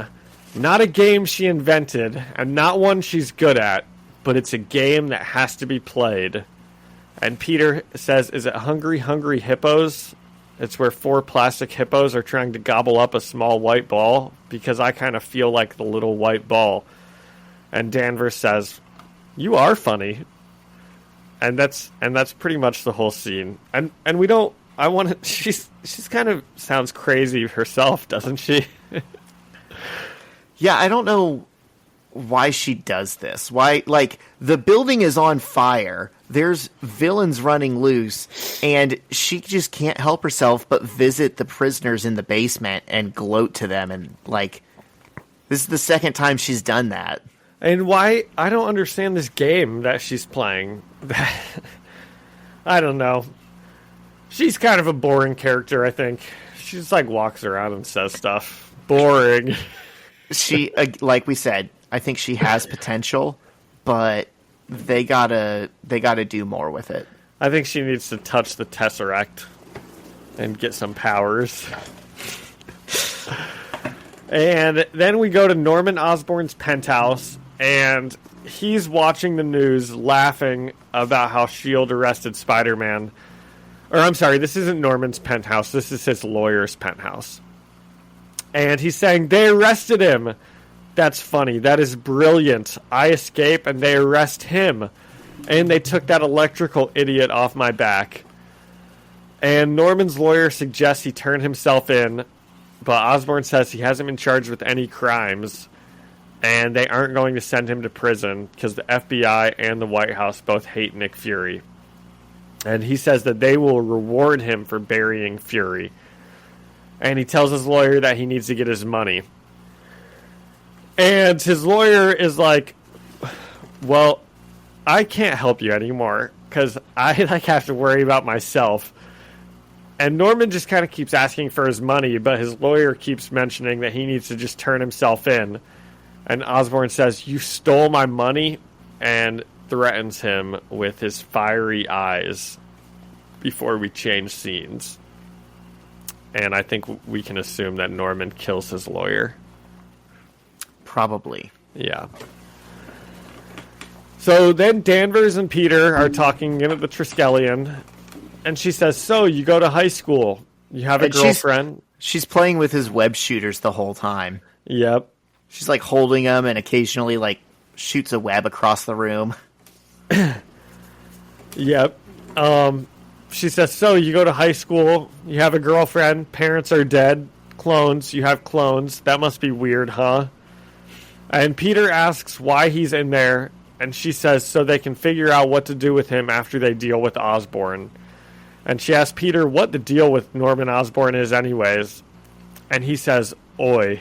Not a game she invented, and not one she's good at, but it's a game that has to be played. And Peter says, is it Hungry, Hungry Hippos? It's where 4 plastic hippos are trying to gobble up a small white ball, because I kind of feel like the little white ball. And Danvers says, you are funny. And that's pretty much the whole scene. And we don't, I want to, she's kind of sounds crazy herself, doesn't she? Yeah, I don't know why she does this. Why, like, the building is on fire. There's villains running loose, and she just can't help herself but visit the prisoners in the basement and gloat to them. And, like, this is the second time she's done that. And why? I don't understand this game that she's playing. I don't know. She's kind of a boring character, I think. She just, like, walks around and says stuff. Boring. She, like we said, I think she has potential, but they gotta do more with it. I think she needs to touch the Tesseract and get some powers. And then we go to Norman Osborn's penthouse, and he's watching the news, laughing about how S.H.I.E.L.D. arrested Spider-Man. Or, I'm sorry, this isn't Norman's penthouse. This is his lawyer's penthouse. And he's saying, they arrested him. That's funny. That is brilliant. I escape, and they arrest him. And they took that electrical idiot off my back. And Norman's lawyer suggests he turn himself in, but Osborn says he hasn't been charged with any crimes, and they aren't going to send him to prison because the FBI and the White House both hate Nick Fury. And he says that they will reward him for burying Fury. And he tells his lawyer that he needs to get his money. And his lawyer is like, well, I can't help you anymore because I have to worry about myself. And Norman just kind of keeps asking for his money, but his lawyer keeps mentioning that he needs to just turn himself in. And Osborn says, you stole my money, and threatens him with his fiery eyes before we change scenes. And I think we can assume that Norman kills his lawyer. Probably. Yeah. So then Danvers and Peter are talking in at the Triskelion, and she says, so you go to high school. You have a girlfriend. She's playing with his web shooters the whole time. Yep. She's like holding them and occasionally like shoots a web across the room. Yep. She says, so you go to high school, you have a girlfriend, parents are dead, clones, you have clones. That must be weird, huh? And Peter asks why he's in there, and she says so they can figure out what to do with him after they deal with Osborn. And she asks Peter what the deal with Norman Osborn is anyways. And he says, oi.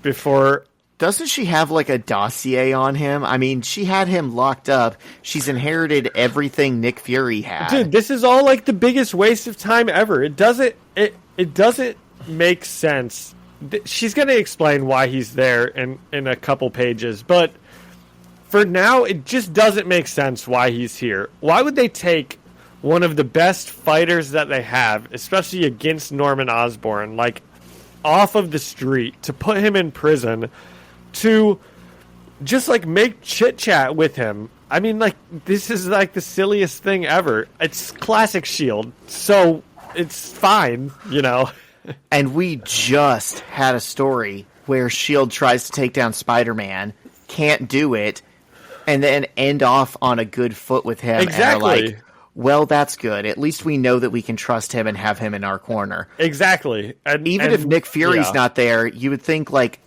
Before... Doesn't she have, like, a dossier on him? I mean, she had him locked up. She's inherited everything Nick Fury had. Dude, this is all, like, the biggest waste of time ever. It doesn't make sense. She's going to explain why he's there in a couple pages, but for now, it just doesn't make sense why he's here. Why would they take one of the best fighters that they have, especially against Norman Osborn, like, off of the street, to put him in prison, to just, like, make chit-chat with him? I mean, like, this is, like, the silliest thing ever. It's classic S.H.I.E.L.D., so it's fine, you know? And we just had a story where S.H.I.E.L.D. tries to take down Spider-Man, can't do it, and then end off on a good foot with him. Exactly. And are like, well, that's good. At least we know that we can trust him and have him in our corner. Exactly. Even if Nick Fury's not there, you would think, like,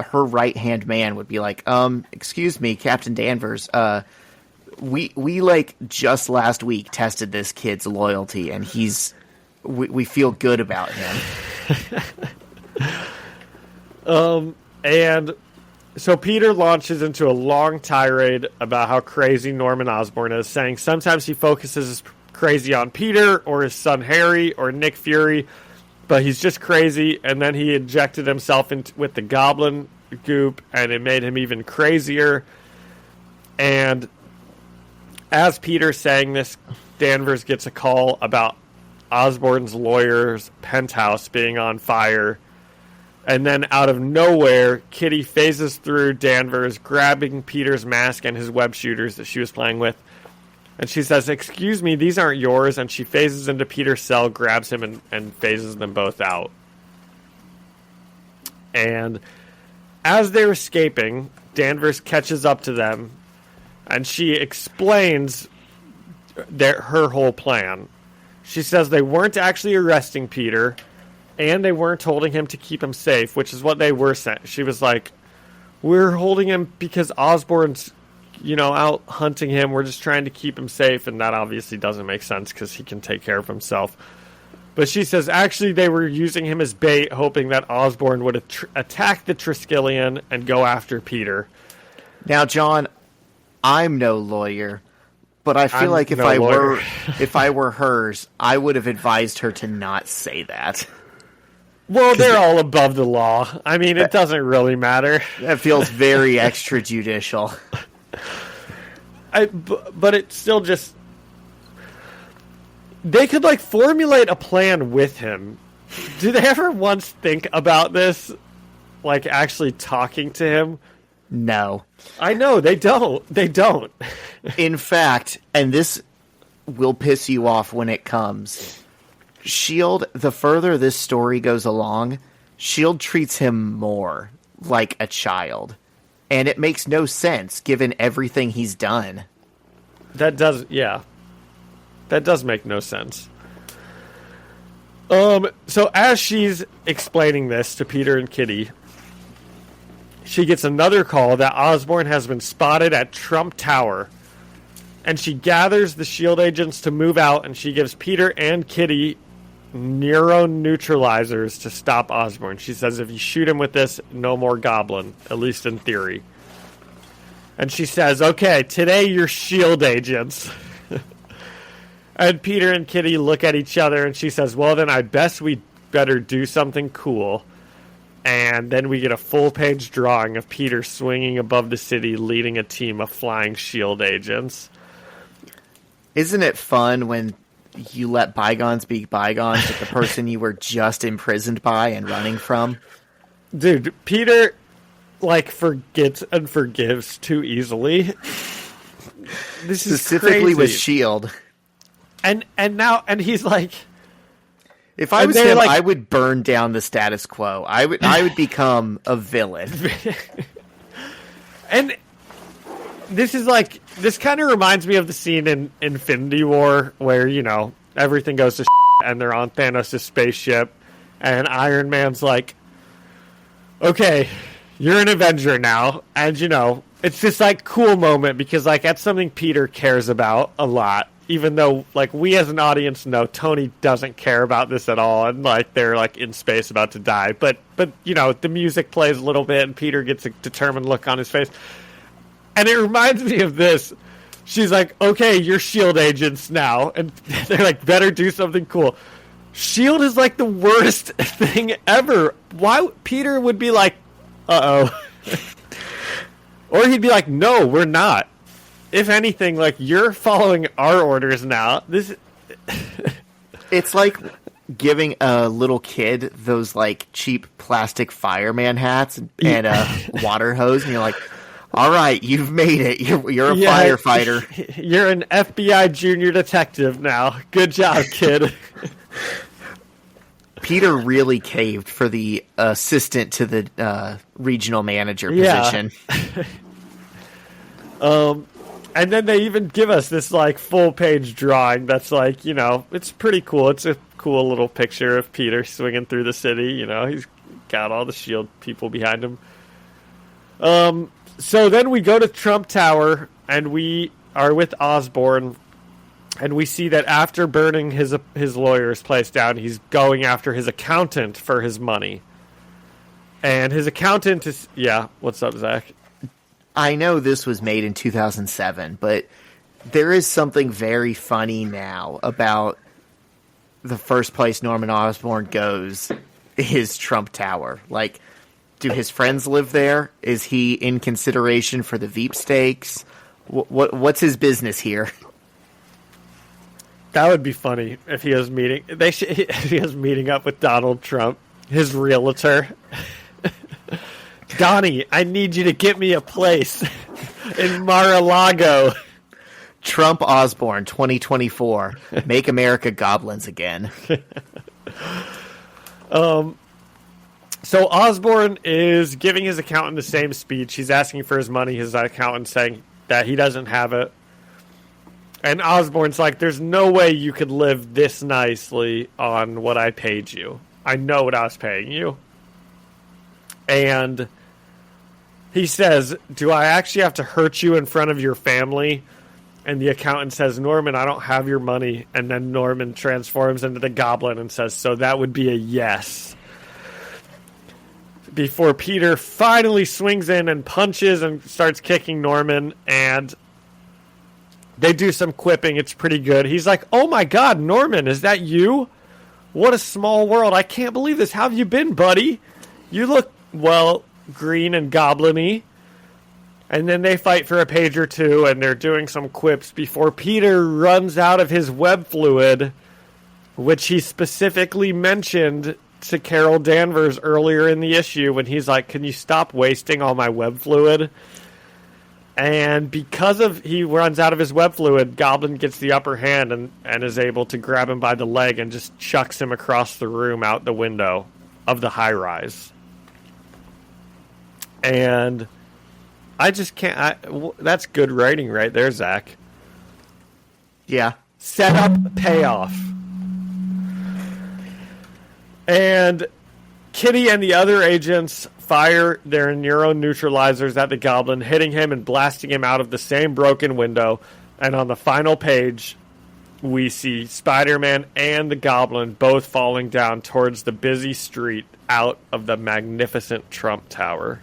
her right-hand man would be like, excuse me, Captain Danvers, we like just last week tested this kid's loyalty, and we feel good about him. And so Peter launches into a long tirade about how crazy Norman Osborn is, saying sometimes he focuses his crazy on Peter or his son Harry or Nick Fury, but he's just crazy. And then he injected himself with the goblin goop, and it made him even crazier. And as Peter's saying this, Danvers gets a call about Osborn's lawyer's penthouse being on fire. And then out of nowhere, Kitty phases through Danvers, grabbing Peter's mask and his web shooters that she was playing with. And she says, "Excuse me, these aren't yours." And she phases into Peter's cell, grabs him, and phases them both out. And as they're escaping, Danvers catches up to them, and she explains her whole plan. She says they weren't actually arresting Peter, and they weren't holding him to keep him safe, which is what they were saying. She was like, "We're holding him because Osborn's, out hunting him. We're just trying to keep him safe." And that obviously doesn't make sense because he can take care of himself. But she says, actually, they were using him as bait, hoping that Osborn would attack the Triskelion and go after Peter. Now, John, I'm no lawyer, but I feel like if I were hers, I would have advised her to not say that. Well, they're all above the law. I mean, it doesn't really matter. That feels very extrajudicial. But it's still just... They could, formulate a plan with him. Do they ever once think about this? Actually talking to him? No. I know, they don't. They don't. In fact, and this will piss you off when it comes... S.H.I.E.L.D., the further this story goes along, S.H.I.E.L.D. treats him more like a child. And it makes no sense, given everything he's done. That does make no sense. So as she's explaining this to Peter and Kitty, she gets another call that Osborn has been spotted at Trump Tower. And she gathers the S.H.I.E.L.D. agents to move out, and she gives Peter and Kitty neuroneutralizers to stop Osborn. She says if you shoot him with this, no more goblin, at least in theory. And she says, okay, today you're S.H.I.E.L.D. agents. And Peter and Kitty look at each other, and she says, well, then I guess we better do something cool. And then we get a full-page drawing of Peter swinging above the city, leading a team of flying S.H.I.E.L.D. agents. Isn't it fun when you let bygones be bygones with the person you were just imprisoned by and running from? Dude, Peter, forgets and forgives too easily. This is specifically crazy. with S.H.I.E.L.D. And he's like... If I was him, I would burn down the status quo. I would become a villain. And... This kind of reminds me of the scene in Infinity War where, everything goes to and they're on Thanos' spaceship and Iron Man's like, okay, you're an Avenger now. And, it's this, cool moment because, that's something Peter cares about a lot. Even though, we as an audience know Tony doesn't care about this at all. And, they're, in space about to die. But the music plays a little bit and Peter gets a determined look on his face. And it reminds me of this. She's like, okay, you're S.H.I.E.L.D. agents now. And they're like, better do something cool. S.H.I.E.L.D. is the worst thing ever. Why? Peter would be like, uh-oh. Or he'd be like, no, we're not. If anything, you're following our orders now. It's like giving a little kid those, cheap plastic fireman hats and a water hose. And you're like... All right, you've made it. You're a firefighter. You're an FBI junior detective now. Good job, kid. Peter really caved for the assistant to the regional manager position. And then they even give us this full-page drawing that's it's pretty cool. It's a cool little picture of Peter swinging through the city. He's got all the S.H.I.E.L.D. people behind him. So then we go to Trump Tower, and we are with Osborne, and we see that after burning his lawyer's place down, he's going after his accountant for his money. And his accountant is... Yeah, what's up, Zach? I know this was made in 2007, but there is something very funny now about the first place Norman Osborn goes is Trump Tower. Like, do his friends live there? Is he in consideration for the Veep stakes? What's his business here? That would be funny if he was meeting... if he was meeting up with Donald Trump, his realtor. Donnie, I need you to get me a place in Mar-a-Lago. Trump Osborne 2024. Make America goblins again. So Osborne is giving his accountant the same speech. He's asking for his money. His accountant saying that he doesn't have it. And Osborne's like, there's no way you could live this nicely on what I paid you. I know what I was paying you. And he says, do I actually have to hurt you in front of your family? And the accountant says, Norman, I don't have your money. And then Norman transforms into the goblin and says, so that would be a yes. Before Peter finally swings in and punches and starts kicking Norman, and they do some quipping. It's pretty good. He's like, oh my God, Norman, is that you? What a small world. I can't believe this. How have you been, buddy? You look, well, green and goblin-y. And then they fight for a page or two, and they're doing some quips before Peter runs out of his web fluid, which he specifically mentioned to Carol Danvers earlier in the issue when he's like, can you stop wasting all my web fluid? And because of he runs out of his web fluid, Goblin gets the upper hand and is able to grab him by the leg and just chucks him across the room out the window of the high-rise. And I just can't... that's good writing right there, Zach. Yeah. Set up, payoff. And Kitty and the other agents fire their neuroneutralizers at the Goblin, hitting him and blasting him out of the same broken window. And on the final page, we see Spider-Man and the Goblin both falling down towards the busy street out of the magnificent Trump Tower.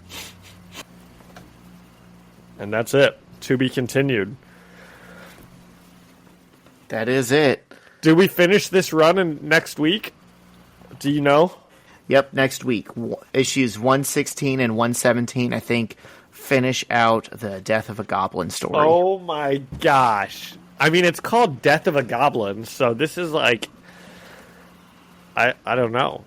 And that's it. To be continued. That is it. Do we finish this run in next week? Do you know? Yep, next week. Issues 116 and 117, I think, finish out the Death of a Goblin story. Oh my gosh. I mean, it's called Death of a Goblin, so this is like... I don't know.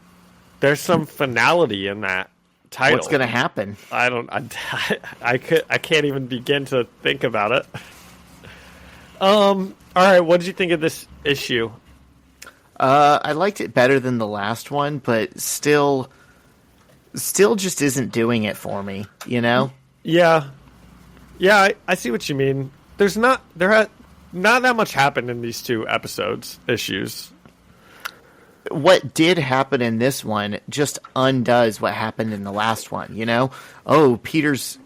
There's some finality in that title. What's going to happen? I can't even begin to think about it. All right, what did you think of this issue? I liked it better than the last one, but still just isn't doing it for me, you know? Yeah, I see what you mean. There not that much happened in these two issues. What did happen in this one just undoes what happened in the last one, you know? Oh, Peter's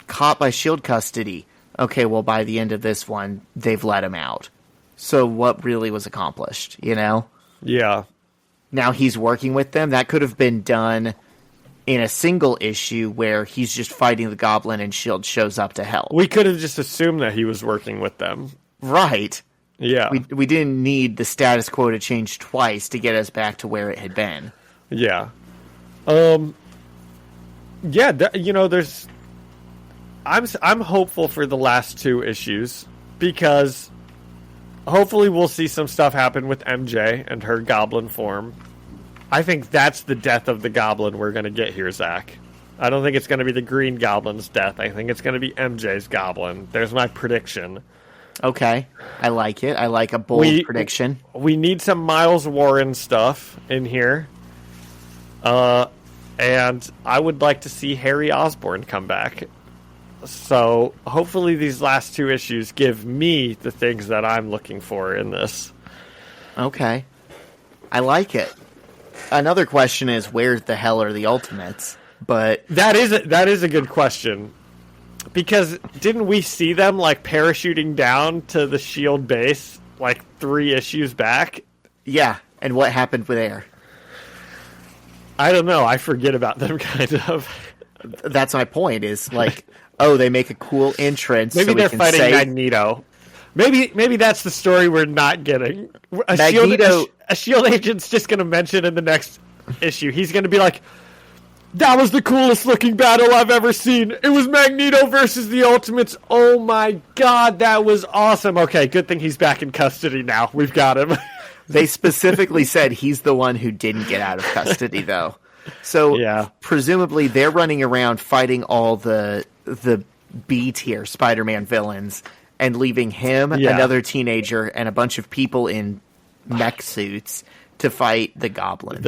caught by shield custody. Okay, well, by the end of this one, they've let him out. So what really was accomplished, you know? Yeah. Now he's working with them. That could have been done in a single issue where he's just fighting the Goblin and S.H.I.E.L.D. shows up to help. We could have just assumed that he was working with them. Right. Yeah. We didn't need the status quo to change twice to get us back to where it had been. Yeah. There's... I'm hopeful for the last two issues because... hopefully we'll see some stuff happen with MJ and her goblin form. I think that's the death of the Goblin we're going to get here, Zach. I don't think it's going to be the Green Goblin's death. I think it's going to be MJ's Goblin. There's my prediction. Okay. I like it. I like a bold prediction. We need some Miles Warren stuff in here. And I would like to see Harry Osborn come back. So hopefully these last two issues give me the things that I'm looking for in this. Okay. I like it. Another question is, where the hell are the Ultimates? But that is a good question. Because didn't we see them, like, parachuting down to the S.H.I.E.L.D. base, like, 3 issues back? Yeah, and what happened there? I don't know. I forget about them, kind of. That's my point, is, like, oh, they make a cool entrance. Maybe so they're fighting Magneto. Maybe that's the story we're not getting. Magneto... A S.H.I.E.L.D. agent's just going to mention in the next issue. He's going to be like, that was the coolest looking battle I've ever seen. It was Magneto versus the Ultimates. Oh my god, that was awesome. Okay, good thing he's back in custody now. We've got him. They specifically said he's the one who didn't get out of custody, though. So yeah. Presumably they're running around fighting all the B-tier Spider-Man villains and leaving him, another teenager, and a bunch of people in mech suits to fight the Goblin.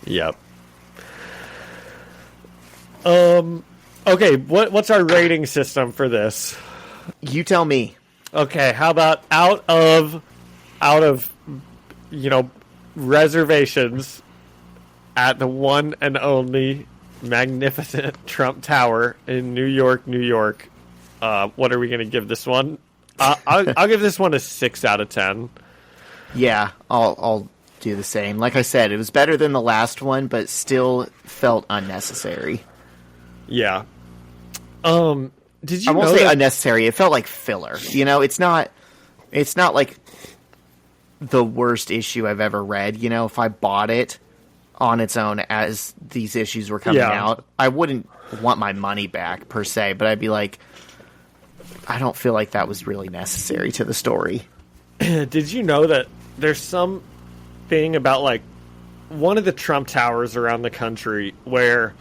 Yep. Okay, what's our rating system for this? You tell me. Okay, how about out of reservations at the one and only magnificent Trump Tower in New York, New York. What are we going to give this one? I'll give this one a 6 out of 10. Yeah, I'll do the same. Like I said, it was better than the last one, but still felt unnecessary. Yeah. Did you? I won't say unnecessary. It felt like filler. You know, it's not like the worst issue I've ever read. You know, if I bought it on its own as these issues were coming out, I wouldn't want my money back per se, but I'd be like, I don't feel like that was really necessary to the story. Did you know that there's some thing about, like, one of the Trump towers around the country where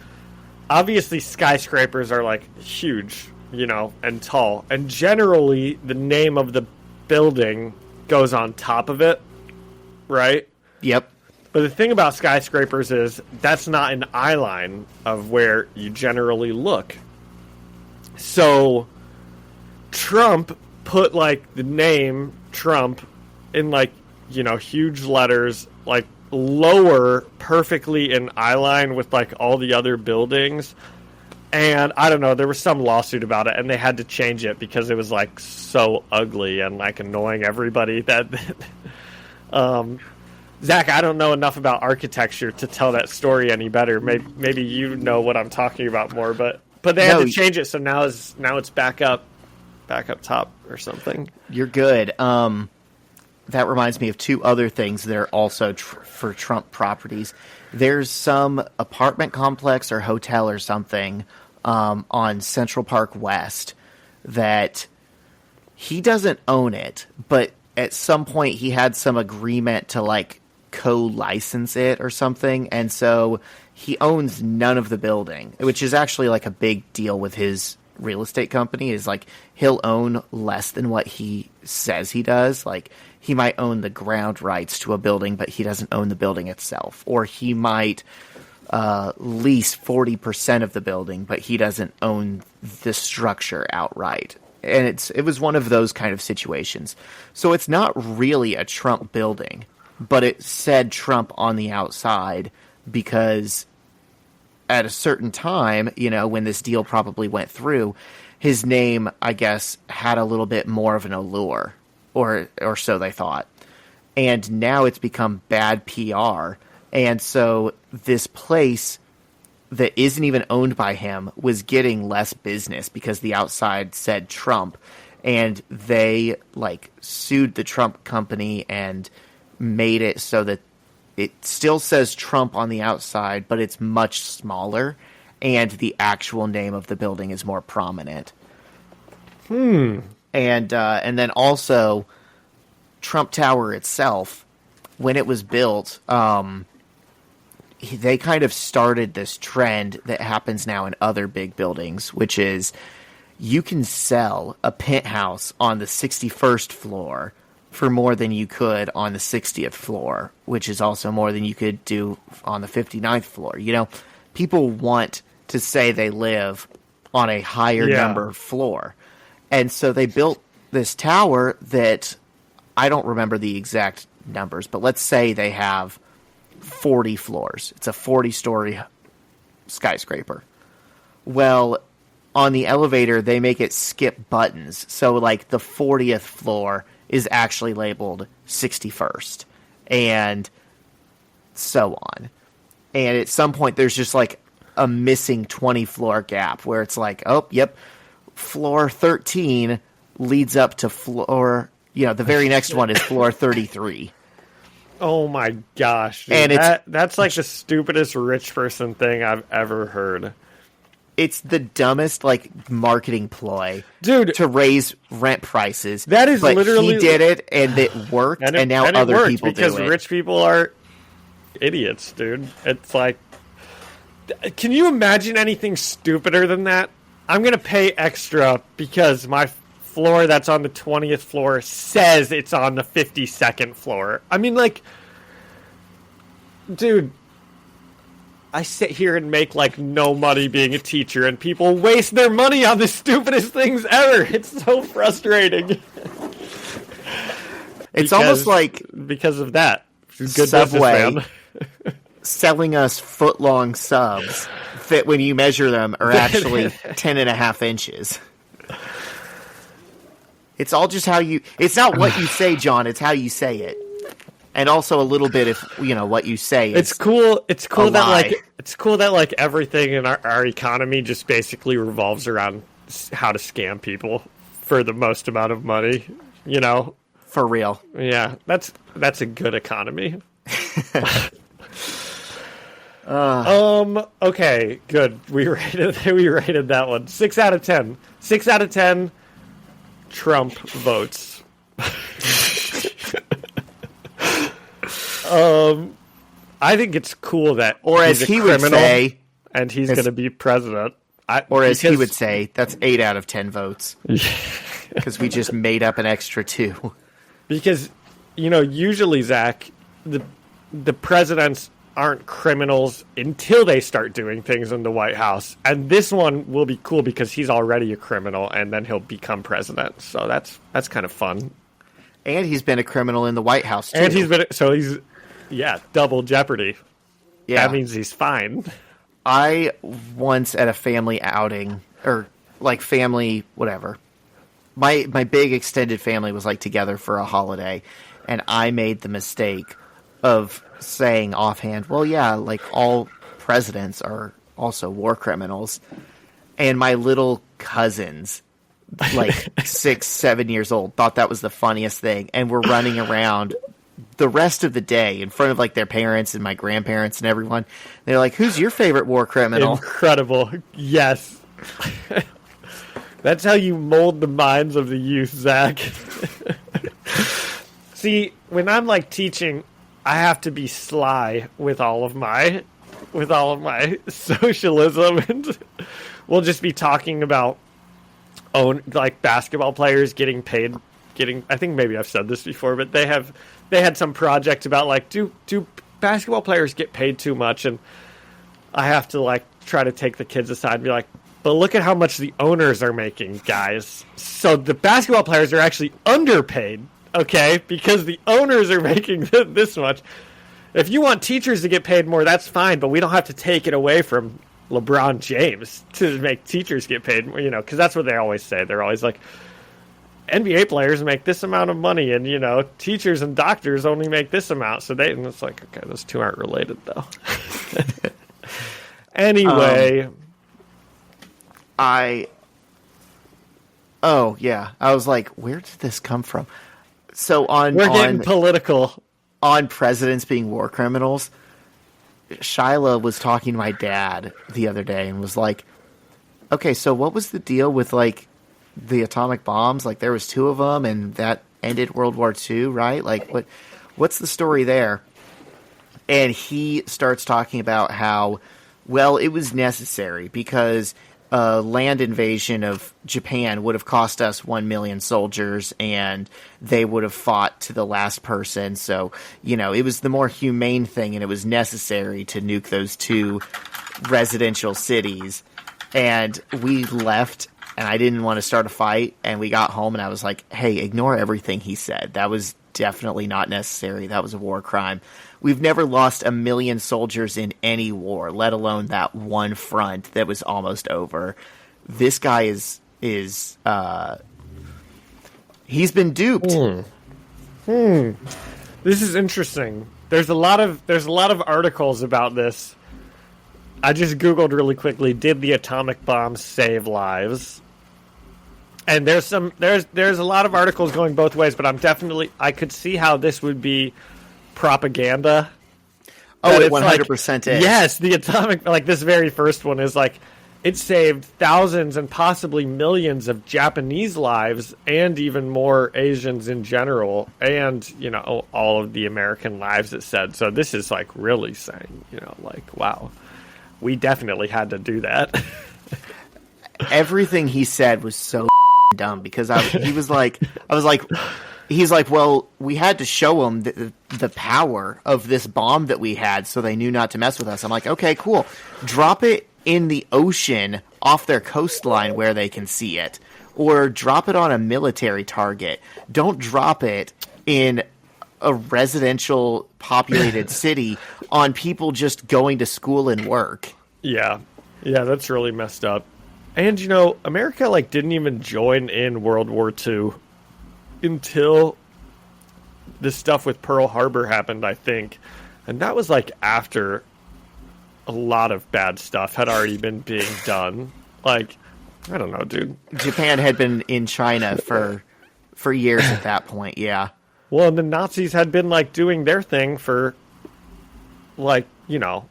obviously skyscrapers are, like, huge, you know, and tall, and generally the name of the building goes on top of it, right? Yep. But the thing about skyscrapers is that's not an eye line of where you generally look. So Trump put, like, the name Trump in, like, you know, huge letters, like, lower perfectly in eye line with, like, all the other buildings. And I don't know, there was some lawsuit about it, and they had to change it because it was, like, so ugly and, like, annoying everybody that Zach, I don't know enough about architecture to tell that story any better. Maybe you know what I'm talking about more, but they had to change it, so now it's back up top or something. You're good. That reminds me of 2 other things that are also for Trump properties. There's some apartment complex or hotel or something on Central Park West that he doesn't own it, but at some point he had some agreement to, like, co-license it or something, and so he owns none of the building, which is actually, like, a big deal with his real estate company, is, like, he'll own less than what he says he does. Like, he might own the ground rights to a building, but he doesn't own the building itself. Or he might lease 40% of the building, but he doesn't own the structure outright. And it was one of those kind of situations. So it's not really a Trump building, but it said Trump on the outside because at a certain time, you know, when this deal probably went through, his name, I guess, had a little bit more of an allure, or so they thought. And now it's become bad PR. And so this place that isn't even owned by him was getting less business because the outside said Trump. And they, like, sued the Trump company and made it so that it still says Trump on the outside, but it's much smaller, and the actual name of the building is more prominent. And then also, Trump Tower itself, when it was built, they kind of started this trend that happens now in other big buildings, which is you can sell a penthouse on the 61st floor for more than you could on the 60th floor, which is also more than you could do on the 59th floor. You know, people want to say they live on a higher number floor. And so they built this tower that I don't remember the exact numbers, but let's say they have 40 floors. It's a 40-story skyscraper. Well, on the elevator, they make it skip buttons. So, like, the 40th floor is actually labeled 61st, and so on. And at some point, there's just, like, a missing 20-floor gap where it's like, oh, yep, floor 13 leads up to floor, the very next one is floor 33. Oh, my gosh. Dude. And that's like the stupidest rich person thing I've ever heard. It's the dumbest, like, marketing ploy, dude, to raise rent prices. That is literally... he did it, and it worked, and now other people do it. Because rich people are idiots, dude. It's like... Can you imagine anything stupider than that? I'm going to pay extra because my floor that's on the 20th floor says it's on the 52nd floor. I mean, like... Dude... I sit here and make, like, no money being a teacher, and people waste their money on the stupidest things ever. It's so frustrating. It's almost like... Because of that. Good Subway selling us foot-long subs that, when you measure them, are actually 10.5 inches. It's all just how you... It's not what you say, John. It's how you say it. And also a little bit if what you say. It's cool. It's cool that like everything in our economy just basically revolves around how to scam people for the most amount of money. For real. Yeah, that's a good economy. Okay, good. We rated that one 6 out of 10. 6 out of 10. Trump votes. I think it's cool that as he would say, and he's going to be president. As he would say, that's 8 out of 10 votes. Because we just made up an extra 2. Because, usually, Zach, the presidents aren't criminals until they start doing things in the White House. And this one will be cool because he's already a criminal, and then he'll become president. So that's kind of fun. And he's been a criminal in the White House, too. And he's double jeopardy. Yeah. That means he's fine. I once at a family outing, or like family, whatever. My big extended family was like together for a holiday, and I made the mistake of saying offhand, well, yeah, like all presidents are also war criminals. And my little cousins, like 6, 7 years old, thought that was the funniest thing, and were running around the rest of the day in front of like their parents and my grandparents and everyone. They're like, who's your favorite war criminal? Incredible. Yes. That's how you mold the minds of the youth, Zach. See, when I'm like teaching, I have to be sly with all of my socialism, and we'll just be talking about basketball players getting paid. I think maybe I've said this before, but they had some project about like, do basketball players get paid too much? And I have to like try to take the kids aside and be like, but look at how much the owners are making, guys. So the basketball players are actually underpaid, okay? Because the owners are making this much. If you want teachers to get paid more, that's fine, but we don't have to take it away from LeBron James to make teachers get paid, because that's what they always say. They're always like, NBA players make this amount of money, and teachers and doctors only make this amount. And it's like, okay, those two aren't related though. Anyway, I was like, where did this come from? So we're getting political on presidents being war criminals. Shyla was talking to my dad the other day and was like, okay, so what was the deal with like the atomic bombs? Like there was 2 of them and that ended World War II, right? Like what's the story there? And he starts talking about how, well, it was necessary because a land invasion of Japan would have cost us 1 million soldiers, and they would have fought to the last person. So, it was the more humane thing, and it was necessary to nuke those 2 residential cities. And we left, and I didn't want to start a fight, and we got home, and I was like, hey, ignore everything he said. That was definitely not necessary. That was a war crime. We've never lost 1 million soldiers in any war, let alone that one front that was almost over. this guy is he's been duped. This is interesting. There's a lot of articles about this. I just Googled really quickly, did the atomic bomb save lives? And there's a lot of articles going both ways, but I could see how this would be propaganda. Oh, it 100% is. Yes, the atomic, like this very first one is like, it saved thousands and possibly millions of Japanese lives and even more Asians in general, and, you know, all of the American lives, it said. So this is like really saying, you know, like, wow, we definitely had to do that. Everything he said was so dumb because he's like, well, we had to show them the power of this bomb that we had, so they knew not to mess with us. I'm like, okay, cool. Drop it in the ocean off their coastline where they can see it, or drop it on a military target. Don't drop it in a residential populated city on people just going to school and work. Yeah, that's really messed up. And, you know, America, like, didn't even join in World War II until this stuff with Pearl Harbor happened, I think. And that was, like, after a lot of bad stuff had already been being done. Like, I don't know, dude. Japan had been in China for years at that point, yeah. Well, and the Nazis had been, like, doing their thing for, like, you know.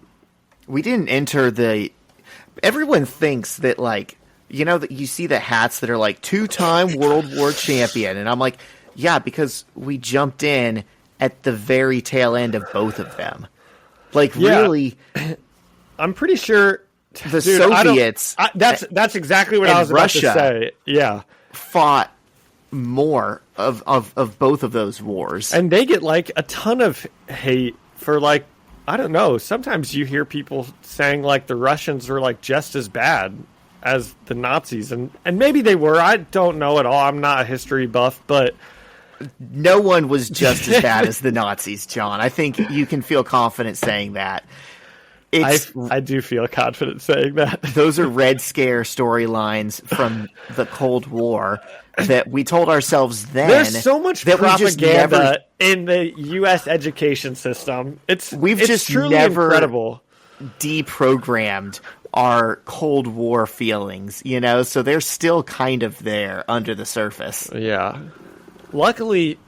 We didn't enter the... Everyone thinks that, like, you know, that you see the hats that are like 2-time World War champion, and I'm like, yeah, because we jumped in at the very tail end of both of them. Like, yeah. Really, I'm pretty sure the Soviets. That's exactly what I was about to say. Yeah, fought more of both of those wars, and they get like a ton of hate for, like, I don't know. Sometimes you hear people saying, like, the Russians were, like, just as bad as the Nazis. And maybe they were. I don't know at all. I'm not a history buff, but... No one was just as bad as the Nazis, John. I think you can feel confident saying that. I do feel confident saying that. Those are Red Scare storylines from the Cold War that we told ourselves then. There's so much that propaganda in the U.S. education system. We've just truly never incredible. Deprogrammed our Cold War feelings, you know? So they're still kind of there under the surface. Yeah. Luckily,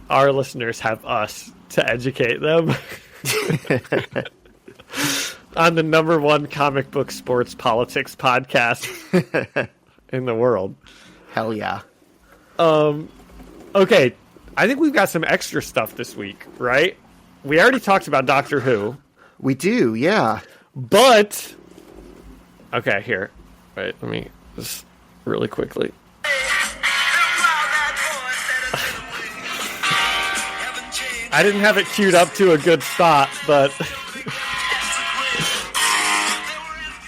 our listeners have us to educate them. On the #1 comic book sports politics podcast in the world. Hell yeah. Okay, I think we've got some extra stuff this week, right? We already talked about Doctor Who. We do, yeah. But, okay, here. Wait, let me just really quickly. I didn't have it queued up to a good spot, but...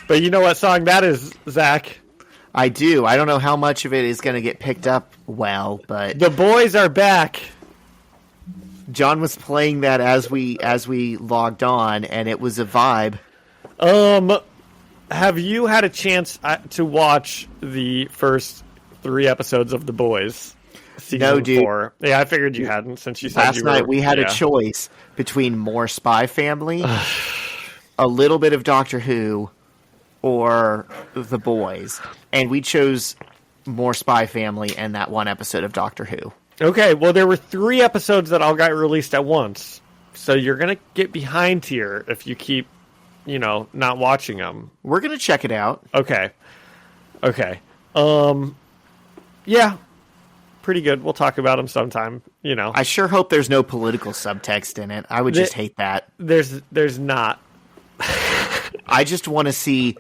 But you know what song that is, Zach? I do. I don't know how much of it is going to get picked up well, but... The boys are back. John was playing that as we logged on, and it was a vibe. Have you had a chance to watch the first 3 episodes of The Boys? No, dude. 4. Yeah, I figured you hadn't, since you said last you were... night we had a choice between more Spy Family, a little bit of Doctor Who, or The Boys, and we chose more Spy Family and that one episode of Doctor Who. Okay, well, there were 3 episodes that all got released at once, so you're gonna get behind here if you keep, you know, not watching them. We're gonna check it out. Okay. Yeah, pretty good. We'll talk about them sometime, you know. I sure hope there's no political subtext in it. I would just hate that. There's not. I just want to see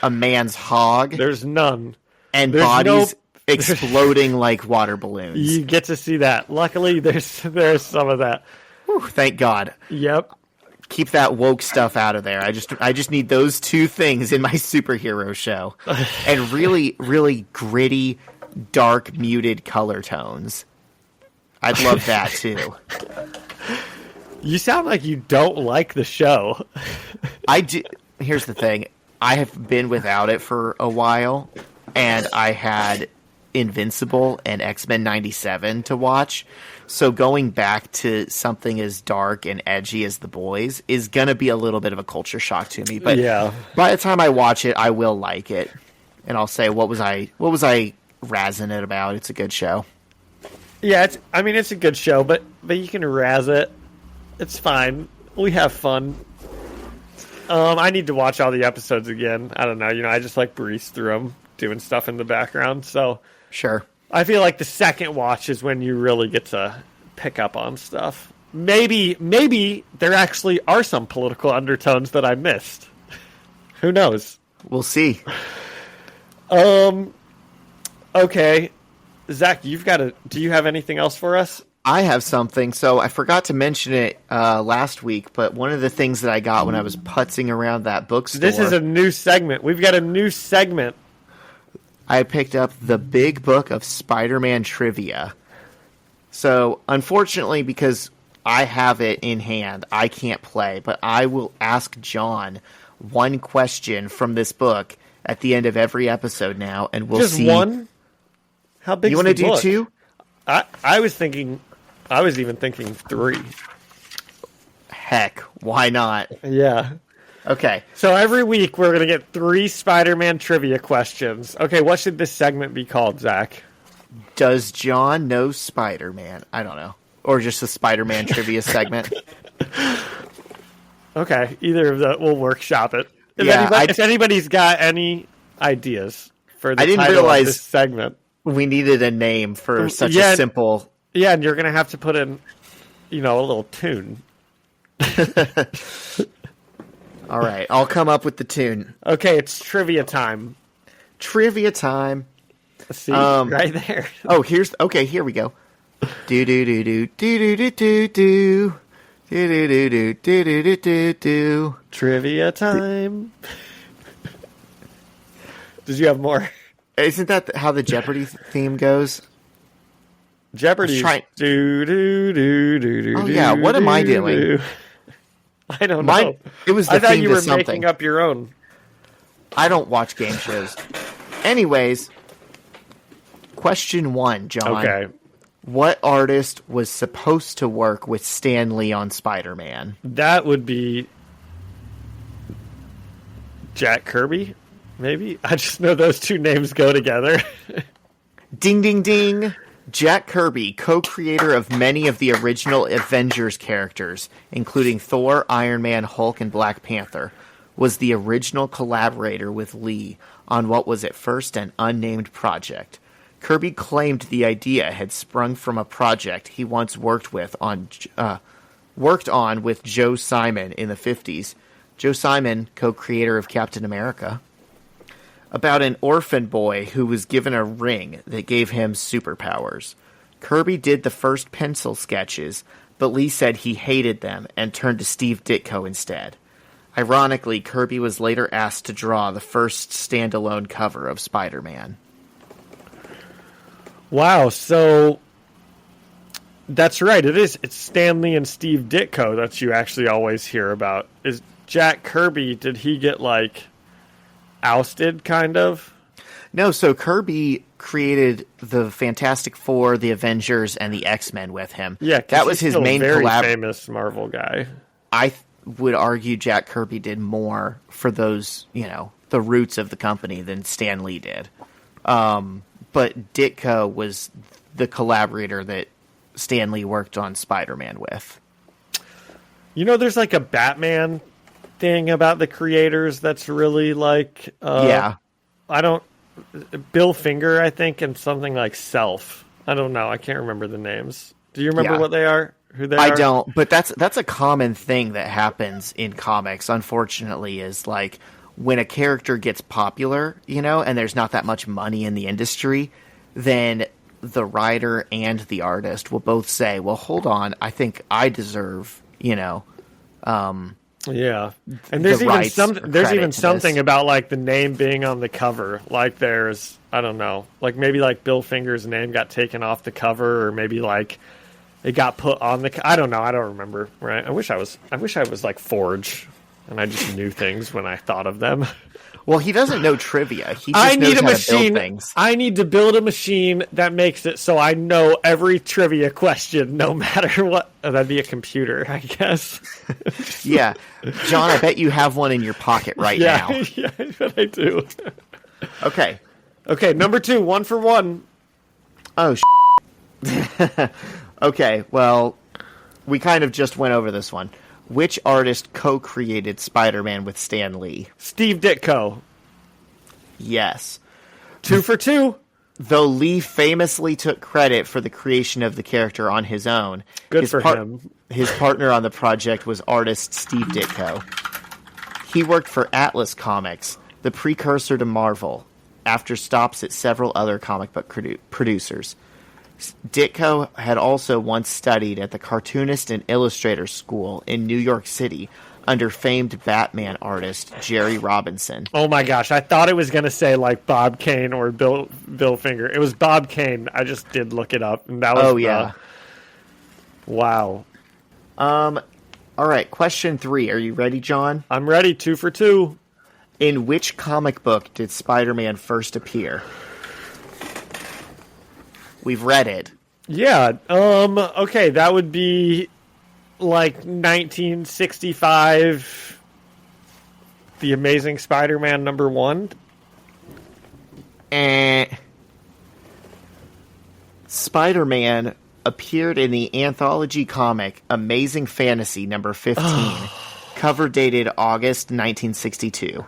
a man's hog. There's none. And bodies exploding like water balloons. You get to see that. Luckily, there's some of that. Whew, thank God. Yep. Keep that woke stuff out of there. I just need those 2 things in my superhero show. And really, really gritty, dark, muted color tones. I'd love that, too. You sound like you don't like the show. I do. Here's the thing. I have been without it for a while, and I had Invincible and X-Men 97 to watch. So going back to something as dark and edgy as The Boys is going to be a little bit of a culture shock to me. But by the time I watch it, I will like it. And I'll say, what was I razzing it about? It's a good show. Yeah, it's a good show, but you can razz it. It's fine. We have fun. I need to watch all the episodes again. I don't know. I just breeze through them, doing stuff in the background. So sure. I feel like the second watch is when you really get to pick up on stuff. Maybe there actually are some political undertones that I missed. Who knows? We'll see. Okay. Zach, do you have anything else for us? I have something. So I forgot to mention it last week, but one of the things that I got when I was putzing around that bookstore. This is a new segment. We've got a new segment. I picked up the big book of Spider-Man trivia. So, unfortunately, because I have it in hand, I can't play, but I will ask John one question from this book at the end of every episode now, and we'll see. Just one? How big you is want the to do book? two? I was even thinking 3. Heck, why not? Yeah. Okay. So every week we're going to get 3 Spider-Man trivia questions. Okay, what should this segment be called, Zach? Does John know Spider-Man? I don't know. Or just a Spider-Man trivia segment. Okay, either of that, we'll workshop it. If anybody's got any ideas for the title of this segment. We needed a name for such a simple... Yeah, and you're going to have to put in, a little tune. All right, I'll come up with the tune. Okay, it's trivia time. Trivia time. See, right there. Here we go. Do do do do do do do do do do do do do do do do. Trivia time. Did you have more? Isn't that how the Jeopardy theme goes? Jeopardy. Do do do do do. Oh yeah, what am I doing? I don't know. It was the I thought theme you to were something. making up your own. I don't watch game shows. Anyways, question 1, John. Okay. What artist was supposed to work with Stan Lee on Spider-Man? That would be Jack Kirby, maybe? I just know those two names go together. Ding, ding, ding. Jack Kirby, co-creator of many of the original Avengers characters, including Thor, Iron Man, Hulk, and Black Panther, was the original collaborator with Lee on what was at first an unnamed project. Kirby claimed the idea had sprung from a project he once worked on with Joe Simon in the 50s. Joe Simon, co-creator of Captain America. About an orphan boy who was given a ring that gave him superpowers. Kirby did the first pencil sketches, but Lee said he hated them and turned to Steve Ditko instead. Ironically, Kirby was later asked to draw the first standalone cover of Spider-Man. Wow, so that's right. It's Stan Lee and Steve Ditko that you actually always hear about. Is Jack Kirby, did he get ousted, kind of? No, so Kirby created the Fantastic Four, the Avengers, and the X-Men with him. Yeah, that was his main very famous Marvel guy. I would argue Jack Kirby did more for those, the roots of the company than Stan Lee did. But Ditko was the collaborator that Stan Lee worked on Spider-Man with. There's a Batman thing about the creators that's really Bill Finger, I think, and something like Self. I don't know. I can't remember the names. Do you remember what they are? Who they are? I don't, but that's a common thing that happens in comics, unfortunately, is when a character gets popular, and there's not that much money in the industry, then the writer and the artist will both say, well, hold on, I think I deserve, yeah. And there's even something about the name being on the cover. There's, I don't know, maybe Bill Finger's name got taken off the cover, or maybe it got put on the I don't know, I don't remember, right? I wish I was Forge. and I just knew things when I thought of them. Well, he doesn't know trivia. He just I knows need a how to machine. build things. I need to build a machine that makes it so I know every trivia question, no matter what. Oh, that'd be a computer, I guess. Yeah. John, I bet you have one in your pocket right now. Yeah, I bet I do. Okay. Okay, number 2, 1 for 1. Oh, Okay, well, we kind of just went over this one. Which artist co-created Spider-Man with Stan Lee? Steve Ditko. Yes. 2 for 2. Though Lee famously took credit for the creation of the character on his own, Good for him. His partner on the project was artist Steve Ditko. He worked for Atlas Comics, the precursor to Marvel, after stops at several other comic book producers. Ditko had also once studied at the Cartoonist and Illustrator School in New York City under famed Batman artist Jerry Robinson. Oh my gosh, I thought it was going to say like Bob Kane or Bill Finger. It was Bob Kane. I just did look it up. And that was yeah. Wow. All right, question 3. Are you ready, John? I'm ready. 2 for 2. In which comic book did Spider-Man first appear? We've read it. Yeah. Okay, that would be like 1965. The Amazing Spider-Man #1. Spider-Man appeared in the anthology comic Amazing Fantasy number 15, cover dated August 1962.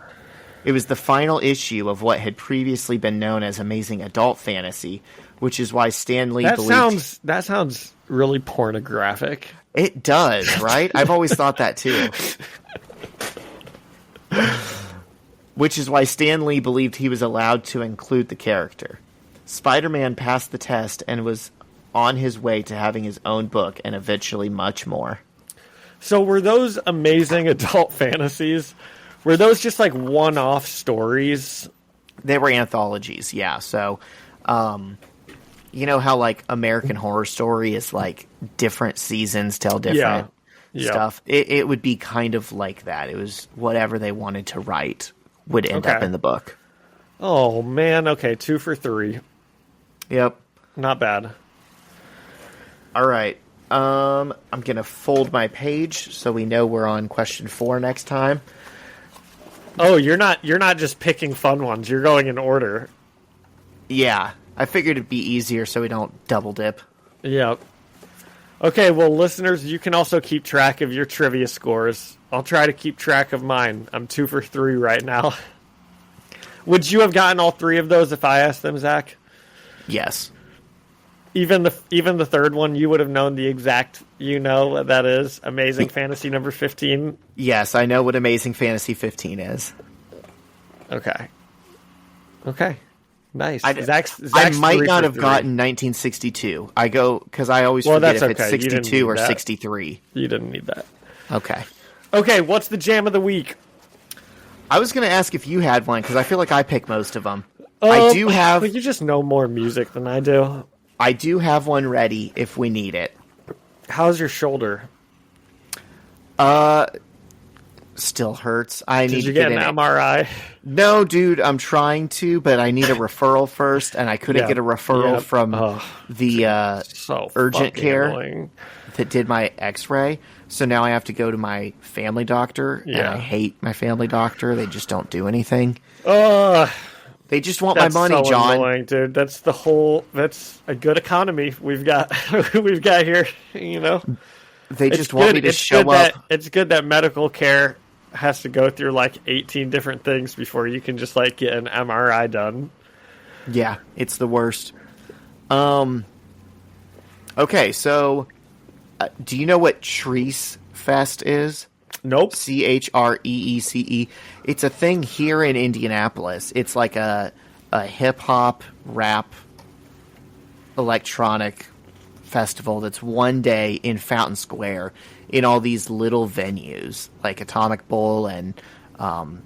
It was the final issue of what had previously been known as Amazing Adult Fantasy, which is why Stan Lee believed... That sounds really pornographic. It does, right? I've always thought that too. Which is why Stan Lee believed he was allowed to include the character. Spider-Man passed the test and was on his way to having his own book and eventually much more. So were those Amazing Adult Fantasies, were those just like one-off stories? They were anthologies, yeah. So, you know how like American Horror Story is like different seasons tell different stuff? It would be kind of like that. It was whatever they wanted to write would end up in the book. Oh, man. Okay, 2 for 3. Yep. Not bad. All right. I'm going to fold my page so we know we're on question 4 next time. Oh, you're not just picking fun ones. You're going in order. Yeah. I figured it'd be easier so we don't double dip. Yep. Okay, well, listeners, you can also keep track of your trivia scores. I'll try to keep track of mine. I'm 2 for 3 right now. Would you have gotten all 3 of those if I asked them, Zach? Yes. Even the third one, you would have known the exact, what that is? Amazing Fantasy number 15? Yes, I know what Amazing Fantasy 15 is. Okay. Nice. Zach's I might not have gotten 1962. I go, because I always forget if it's 62 or 63. You didn't need that. Okay, what's the jam of the week? I was going to ask if you had one, because I feel like I pick most of them. I do have... You just know more music than I do. I do have one ready if we need it. How's your shoulder? Still hurts. Did you get an MRI? No, dude, I'm trying to, but I need a referral first, and I couldn't get a referral from the urgent care annoying. That did my x-ray. So now I have to go to my family doctor, and I hate my family doctor. They just don't do anything. They just want my money, so John. Annoying, dude. That's a good economy we've got here, They just want me to show up. It's good that medical care has to go through like 18 different things before you can just like get an MRI done. Yeah, it's the worst. Okay, so do you know what Treece Fest is? Nope. CHREECE. It's a thing here in Indianapolis. It's like a hip-hop, rap, electronic festival that's one day in Fountain Square in all these little venues, like Atomic Bowl and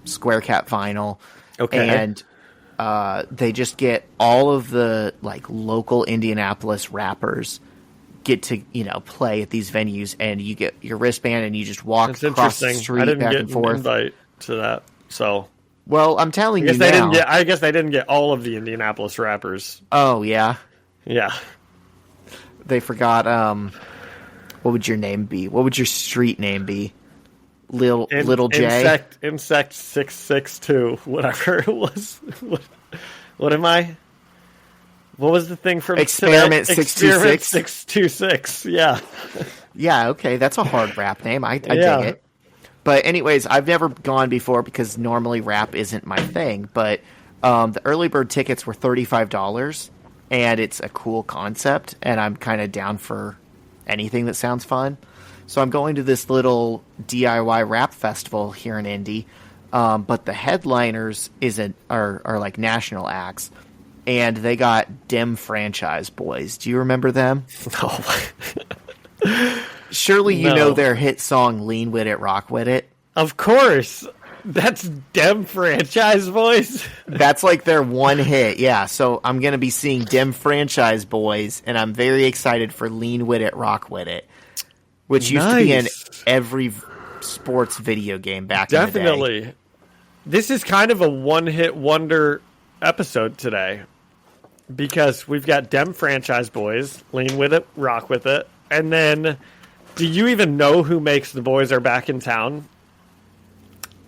Square Cap Vinyl. Okay. And they just get all of the like local Indianapolis rappers get to, play at these venues, and you get your wristband and you just walk That's across the interesting. street I didn't back get and forth. an invite to that, so Well, I'm telling you now. I guess they didn't get all of the Indianapolis rappers. Oh, yeah. Yeah. They forgot, what would your name be? What would your street name be? Little J? Insect 662, whatever it was. What am I? What was the thing from Experiment today? 626? Experiment 626, yeah. Yeah, okay, that's a hard rap name. I dig Yeah. it. But anyways, I've never gone before because normally rap isn't my thing. But the early bird tickets were $35, and it's a cool concept, and I'm kind of down for anything that sounds fun. So I'm going to this little DIY rap festival here in Indy, but the headliners are like national acts, and they got Dem Franchise Boys. Do you remember them? No. Surely you No. know their hit song "Lean With It, Rock With It." Of course. That's Dem Franchise Boys. That's like their one hit, yeah. So I'm going to be seeing Dem Franchise Boys, and I'm very excited for Lean With It, Rock With It, which used to be in every sports video game back in the day. Definitely. This is kind of a one-hit wonder episode today because we've got Dem Franchise Boys, Lean With It, Rock With It, and then do you even know who makes The Boys Are Back in Town?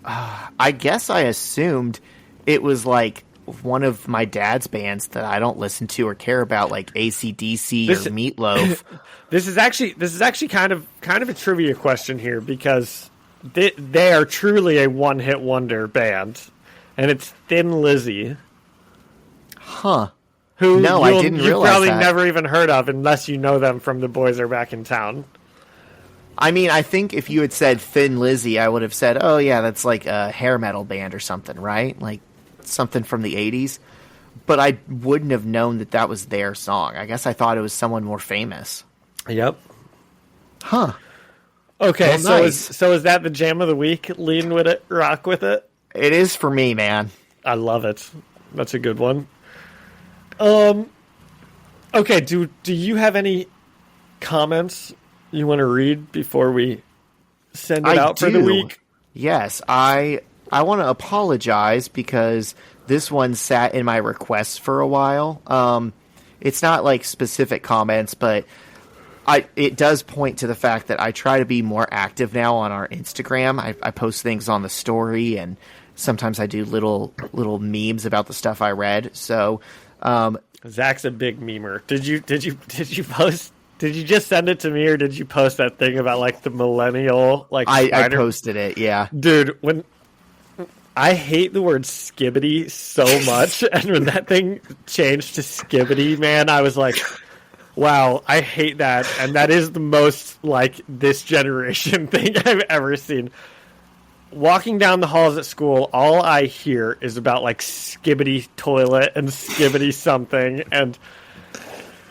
I guess I assumed it was like one of my dad's bands that I don't listen to or care about, like AC/DC or Meatloaf. This is actually kind of a trivia question here because they are truly a one-hit wonder band, and it's Thin Lizzy. Huh. Who No, I didn't you've realize probably that. never even heard of unless you know them from The Boys Are Back in Town. I mean, I think if you had said Thin Lizzy, I would have said, oh, yeah, that's like a hair metal band or something, right? Like something from the 80s. But I wouldn't have known that was their song. I guess I thought it was someone more famous. Yep. Huh. Okay, Well, nice. so is that the jam of the week? Lean with it, rock with it. It is for me, man. I love it. That's a good one. Okay, do you have any comments you want to read before we send it out for the week? Yes, I want to apologize because this one sat in my requests for a while. It's not like specific comments, but it does point to the fact that I try to be more active now on our Instagram. I post things on the story, and sometimes I do little memes about the stuff I read. So Zach's a big memer. Did you post? Did you just send it to me, or did you post that thing about like the millennial like? I posted it, yeah, dude. When I hate the word skibbity so much, and when that thing changed to skibbity, man, I was like, wow, I hate that, and that is the most like this generation thing I've ever seen. Walking down the halls at school, all I hear is about like skibbity toilet and skibbity something, and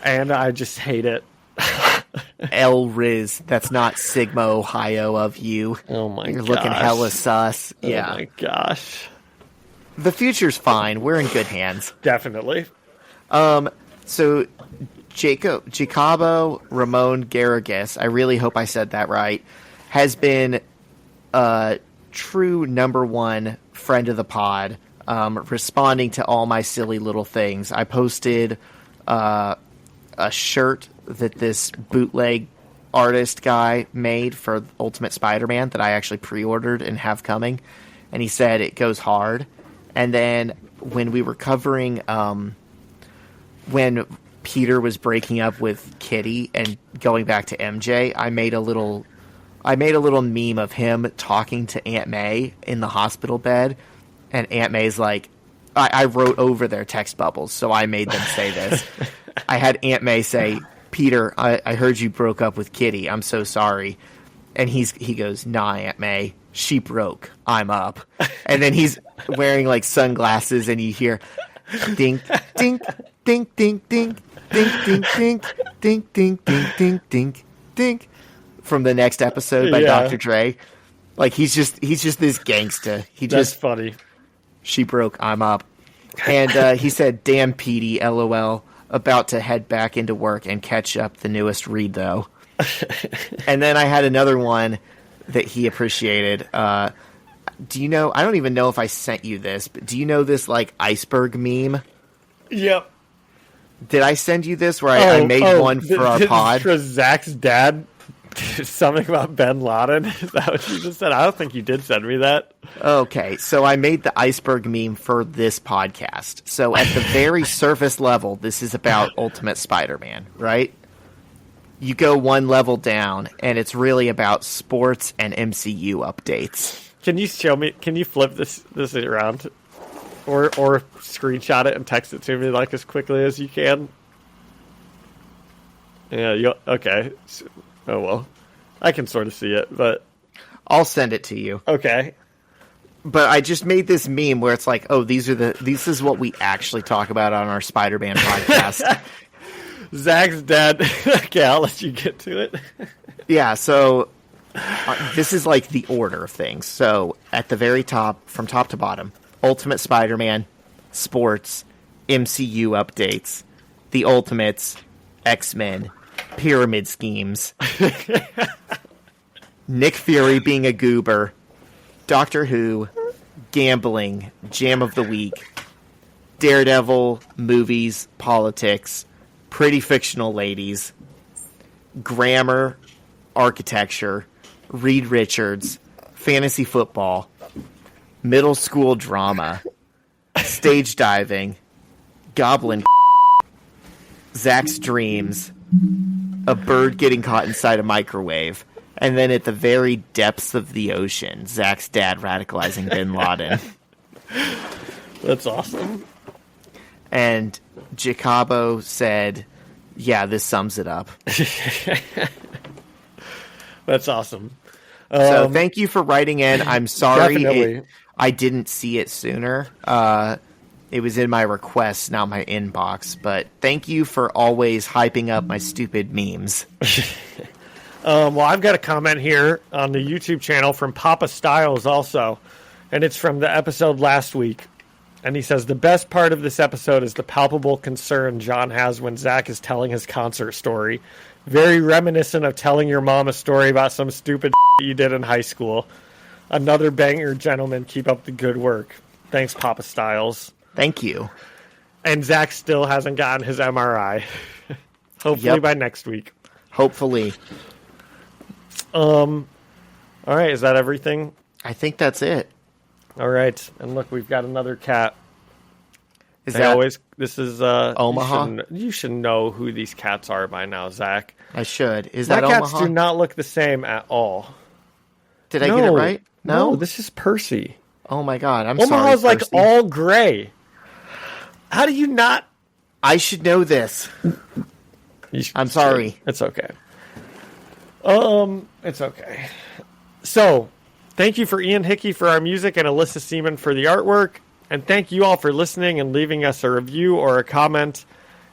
I just hate it. El Riz, that's not Sigma, Ohio of you. Oh my gosh. You're looking hella sus. Yeah. Oh my gosh. The future's fine. We're in good hands. Definitely. So Jacobo Ramon Garrigus, I really hope I said that right, has been a true number one friend of the pod, responding to all my silly little things. I posted a shirt that this bootleg artist guy made for Ultimate Spider-Man that I actually pre-ordered and have coming, and he said it goes hard. And then when we were covering when Peter was breaking up with Kitty and going back to MJ, I made a little meme of him talking to Aunt May in the hospital bed, and Aunt May's like, I wrote over their text bubbles, so I made them say this. I had Aunt May say, Peter, I heard you broke up with Kitty. I'm so sorry. And he goes, nah, Aunt May, she broke. I'm up. And then he's wearing like sunglasses, and you hear dink, dink, dink, dink, dink, dink, dink, dink, dink, dink, dink, dink, dink, dink, from the next episode by Dr. Dre. Like he's just this gangsta. That's funny. She broke, I'm up. And he said, damn Petey, LOL. about to head back into work and catch up the newest read, though. And then I had another one that he appreciated. Do you know, I don't even know if I sent you this, but do you know this, like, iceberg meme? Yep. Did I send you this where I made one for our pod? For Zach's dad, something about Bin Laden? Is that what you just said? I don't think you did send me that. Okay, so I made the iceberg meme for this podcast. So at the very surface level, this is about Ultimate Spider-Man, right? You go one level down, and it's really about sports and MCU updates. Can you show me? Can you flip this around, or screenshot it and text it to me like as quickly as you can? Yeah. Okay. Oh well, I can sort of see it, but I'll send it to you. Okay. But I just made this meme where it's like, oh, this is what we actually talk about on our Spider-Man podcast. Zach's dad. Okay, I'll let you get to it. Yeah. So. This is like the order of things. So at the very top, from top to bottom, Ultimate Spider-Man, sports, MCU updates, the Ultimates, X-Men, pyramid schemes, Nick Fury being a goober, Doctor Who, gambling, jam of the week, Daredevil, movies, politics, pretty fictional ladies, grammar, architecture, Reed Richards, fantasy football, middle school drama, stage diving, goblin, Zach's dreams, a bird getting caught inside a microwave, and then at the very depths of the ocean, Zach's dad radicalizing Bin Laden. That's awesome. And Jacobo said, yeah, this sums it up. That's awesome. So thank you for writing in. I'm sorry I I didn't see it sooner. It was in my requests, not my inbox. But thank you for always hyping up my stupid memes. Well, I've got a comment here on the YouTube channel from Papa Styles also, and it's from the episode last week. And he says, the best part of this episode is the palpable concern John has when Zach is telling his concert story. Very reminiscent of telling your mom a story about some stupid you did in high school. Another banger, gentlemen. Keep up the good work. Thanks, Papa Styles. Thank you. And Zach still hasn't gotten his MRI. Hopefully by next week. Hopefully. All right, is that everything? I think that's it. All right, and look, we've got another cat. This is Omaha? You should know who these cats are by now, Zach. I should. Is My that cats Omaha? do not look the same at all. Did I get it right? No, this is Percy. Oh my god, I'm Omaha's sorry. like all gray. How do you not? I should know this. I'm sorry. It's okay. It's okay. So, thank you for Ian Hickey for our music and Alyssa Seaman for the artwork. And thank you all for listening and leaving us a review or a comment.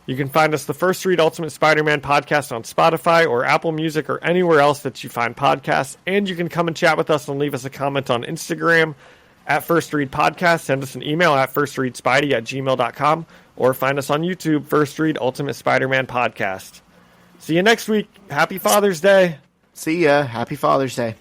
You can find us the First Read Ultimate Spider-Man podcast on Spotify or Apple Music or anywhere else that you find podcasts. And you can come and chat with us and leave us a comment on Instagram at First Read Podcast. Send us an email at firstreadspidey@gmail.com or find us on YouTube, First Read Ultimate Spider-Man podcast. See you next week. Happy Father's Day. See ya. Happy Father's Day.